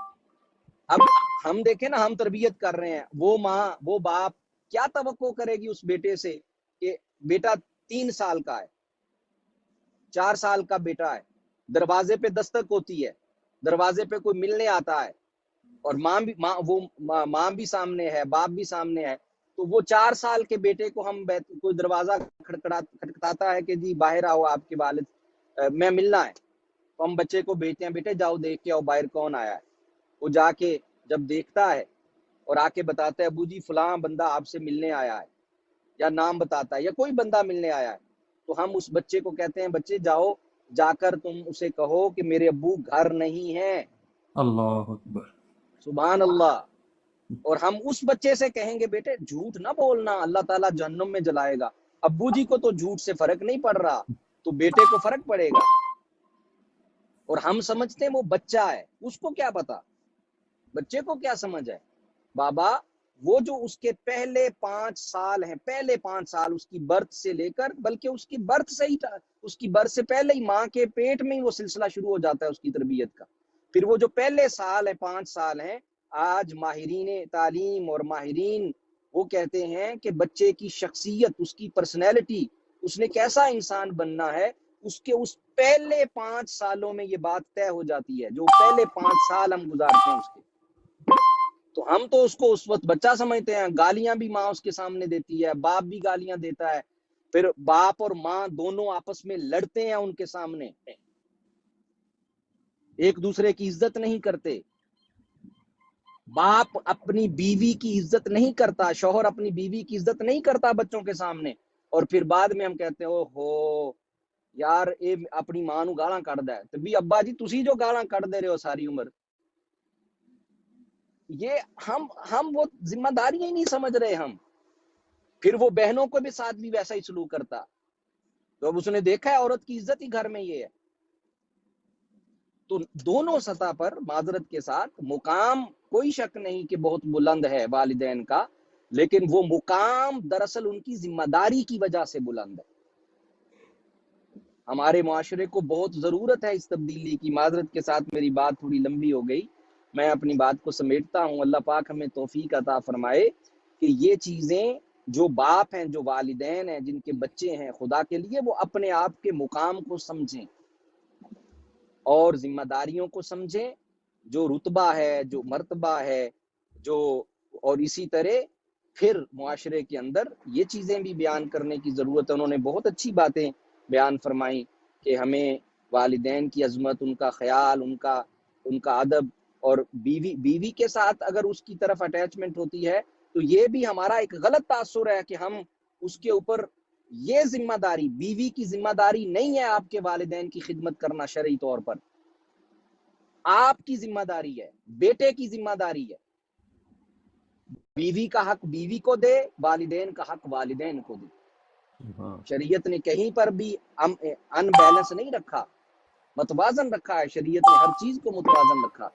اب ہم دیکھیں نا، ہم تربیت کر رہے ہیں، وہ ماں، وہ باپ کیا توقع کرے گی اس بیٹے سے کہ بیٹا 3 سال کا ہے، 4 سال کا بیٹا ہے، دروازے پہ دستک ہوتی ہے، دروازے پہ کوئی ملنے آتا ہے، اور ماں بھی سامنے ہے، باپ بھی سامنے ہے، تو وہ 4 سال کے بیٹے کو کوئی دروازہ کھٹکھٹاتا ہے کہ جی باہر آؤ آپ کے والد، میں ملنا ہے، تو ہم بچے کو بھیجتے ہیں، بیٹے جاؤ دیکھ کے آؤ باہر کون آیا ہے. وہ جا کے جب دیکھتا ہے اور آ کے بتاتا ہے ابو جی فلاں بندہ آپ سے ملنے آیا ہے، یا نام بتاتا ہے یا کوئی بندہ ملنے آیا ہے، تو ہم اس بچے کو کہتے ہیں بچے جاؤ، جا کر تم اسے کہو کہ میرے ابو گھر نہیں ہیں. اللہ اکبر. سبحان اللہ. اور ہم اس بچے سے کہیں گے بیٹے جھوٹ نہ بولنا، اللہ تعالیٰ جہنم میں جلائے گا. ابو جی کو تو جھوٹ سے فرق نہیں پڑ رہا، تو بیٹے کو فرق پڑے گا. اور ہم سمجھتے ہیں وہ بچہ ہے، اس کو کیا پتا، بچے کو کیا سمجھ ہے. بابا وہ جو اس کے پہلے 5 سال ہیں، پہلے 5 سال اس کی برتھ سے لے کر، بلکہ اس کی برتھ سے ہی، اس کی برتھ سے پہلے ہی ماں کے پیٹ میں ہی وہ سلسلہ شروع ہو جاتا ہے اس کی تربیت کا. پھر وہ جو پہلے سال ہے 5 سال ہیں، آج ماہرین تعلیم اور ماہرین وہ کہتے ہیں کہ بچے کی شخصیت، اس کی پرسنالٹی، اس نے کیسا انسان بننا ہے، اس کے اس پہلے 5 سالوں میں یہ بات طے ہو جاتی ہے. جو پہلے 5 سال ہم گزارتے ہیں اس کے، تو ہم تو اس کو اس وقت بچہ سمجھتے ہیں. گالیاں بھی ماں اس کے سامنے دیتی ہے، باپ بھی گالیاں دیتا ہے، پھر باپ اور ماں دونوں آپس میں لڑتے ہیں ان کے سامنے، ایک دوسرے کی عزت نہیں کرتے. باپ اپنی بیوی کی عزت نہیں کرتا، شوہر اپنی بیوی کی عزت نہیں کرتا بچوں کے سامنے، اور پھر بعد میں ہم کہتے ہیں او ہو یار اے اپنی ماں نو گالاں کڈدا ہے. تے بھی ابا جی تسی جو گالاں کڈ دے رہے ہو ساری عمر، یہ ہم وہ ذمہ داریاں ہی نہیں سمجھ رہے. ہم پھر وہ بہنوں کو بھی ساتھ بھی ویسا ہی سلوک کرتا. تو اب اس نے دیکھا ہے عورت کی عزت ہی گھر میں یہ ہے. تو دونوں سطح پر معذرت کے ساتھ مقام کوئی شک نہیں کہ بہت بلند ہے والدین کا، لیکن وہ مقام دراصل ان کی ذمہ داری کی وجہ سے بلند ہے. ہمارے معاشرے کو بہت ضرورت ہے اس تبدیلی کی. معذرت کے ساتھ میری بات تھوڑی لمبی ہو گئی، میں اپنی بات کو سمیٹتا ہوں. اللہ پاک ہمیں توفیق عطا فرمائے کہ یہ چیزیں جو باپ ہیں، جو والدین ہیں، جن کے بچے ہیں، خدا کے لیے وہ اپنے آپ کے مقام کو سمجھیں اور ذمہ داریوں کو سمجھیں، جو رتبہ ہے، جو مرتبہ ہے، جو، اور اسی طرح پھر معاشرے کے اندر یہ چیزیں بھی بیان کرنے کی ضرورت ہے. انہوں نے بہت اچھی باتیں بیان فرمائی کہ ہمیں والدین کی عظمت، ان کا خیال، ان کا ادب، اور بیوی کے ساتھ اگر اس کی طرف اٹیچمنٹ ہوتی ہے تو یہ بھی ہمارا ایک غلط تاثر ہے کہ ہم اس کے اوپر یہ ذمہ داری، بیوی کی ذمہ داری نہیں ہے آپ کے والدین کی خدمت کرنا. شرعی طور پر آپ کی ذمہ داری ہے، بیٹے کی ذمہ داری ہے. بیوی کا حق بیوی کو دے، والدین کا حق والدین کو دے. شریعت نے کہیں پر بھی ان بیلنس نہیں رکھا، متوازن رکھا ہے. شریعت نے ہر چیز کو متوازن رکھا،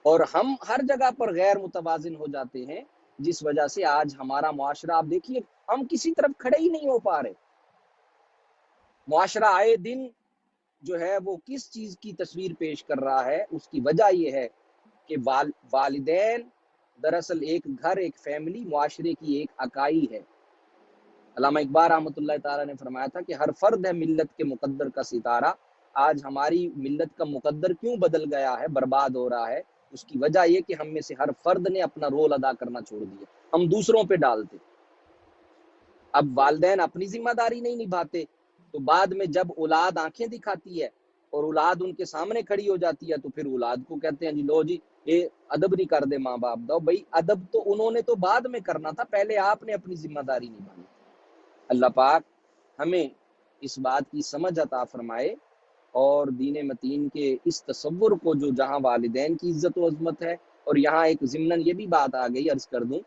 اور ہم ہر جگہ پر غیر متوازن ہو جاتے ہیں، جس وجہ سے آج ہمارا معاشرہ، آپ دیکھیے ہم کسی طرف کھڑے ہی نہیں ہو پا رہے. معاشرہ آئے دن جو ہے وہ کس چیز کی تصویر پیش کر رہا ہے، اس کی وجہ یہ ہے کہ والدین دراصل ایک گھر، ایک فیملی، معاشرے کی ایک اکائی ہے. علامہ اقبال رحمۃ اللہ تعالیٰ نے فرمایا تھا کہ ہر فرد ہے ملت کے مقدر کا ستارہ. آج ہماری ملت کا مقدر کیوں بدل گیا ہے، برباد ہو رہا ہے؟ اس کی وجہ یہ کہ ہم میں سے ہر فرد نے اپنا رول ادا کرنا چھوڑ دیا، ہم دوسروں پہ ڈالتے. اب والدین اپنی ذمہ داری نہیں نبھاتے، تو بعد میں جب اولاد آنکھیں دکھاتی ہے اور اولاد ان کے سامنے کھڑی ہو جاتی ہے تو پھر اولاد کو کہتے ہیں جی لو جی یہ ادب نہیں کر دے ماں باپ دا. بھائی ادب تو انہوں نے تو بعد میں کرنا تھا، پہلے آپ نے اپنی ذمہ داری نبھانی. اللہ پاک ہمیں اس بات کی سمجھ عطا فرمائے اور دین متین کے اس تصور کو، جو جہاں والدین کی عزت و عظمت ہے، اور یہاں ایک ضمناً یہ بھی بات آ گئی، عرض کر دوں،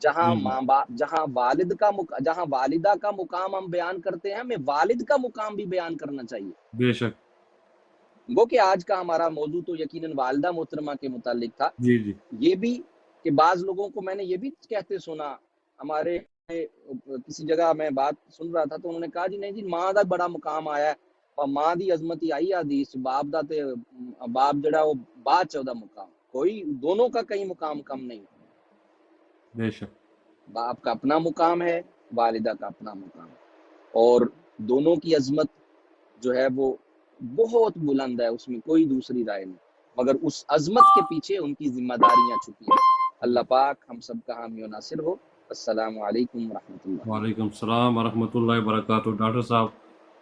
جہاں ماں باپ، جہاں والدہ کا مقام ہم بیان کرتے ہیں، ہمیں والد کا مقام بھی بیان کرنا چاہیے. بے شک. وہ کہ آج کا ہمارا موضوع تو یقیناً والدہ محترمہ کے متعلق تھا. جی جی. یہ بھی کہ بعض لوگوں کو میں نے یہ بھی کہتے سنا، ہمارے کسی جگہ میں بات سن رہا تھا تو انہوں نے کہا جی نہیں جی ماں دا بڑا مقام آیا ہے، اور ماں دی عظمت ہی آئی حدیث، باپ دا تے باپ جڑا وہ بعد چ مقام، کوئی دونوں کا کہیں مقام کم نہیں. بے شک. باپ کا اپنا مقام ہے، والدہ کا اپنا مقام ہے، اور دونوں کی عظمت جو ہے وہ بہت بلند ہے، اس میں کوئی دوسری رائے نہیں، مگر اس عظمت کے پیچھے ان کی ذمہ داریاں چھپی ہیں. اللہ پاک ہم سب کا حامی و ناصر ہو. السلام علیکم ورحمۃ اللہ. وعلیکم السلام ورحمۃ اللہ وبرکاتہ. ڈاکٹر صاحب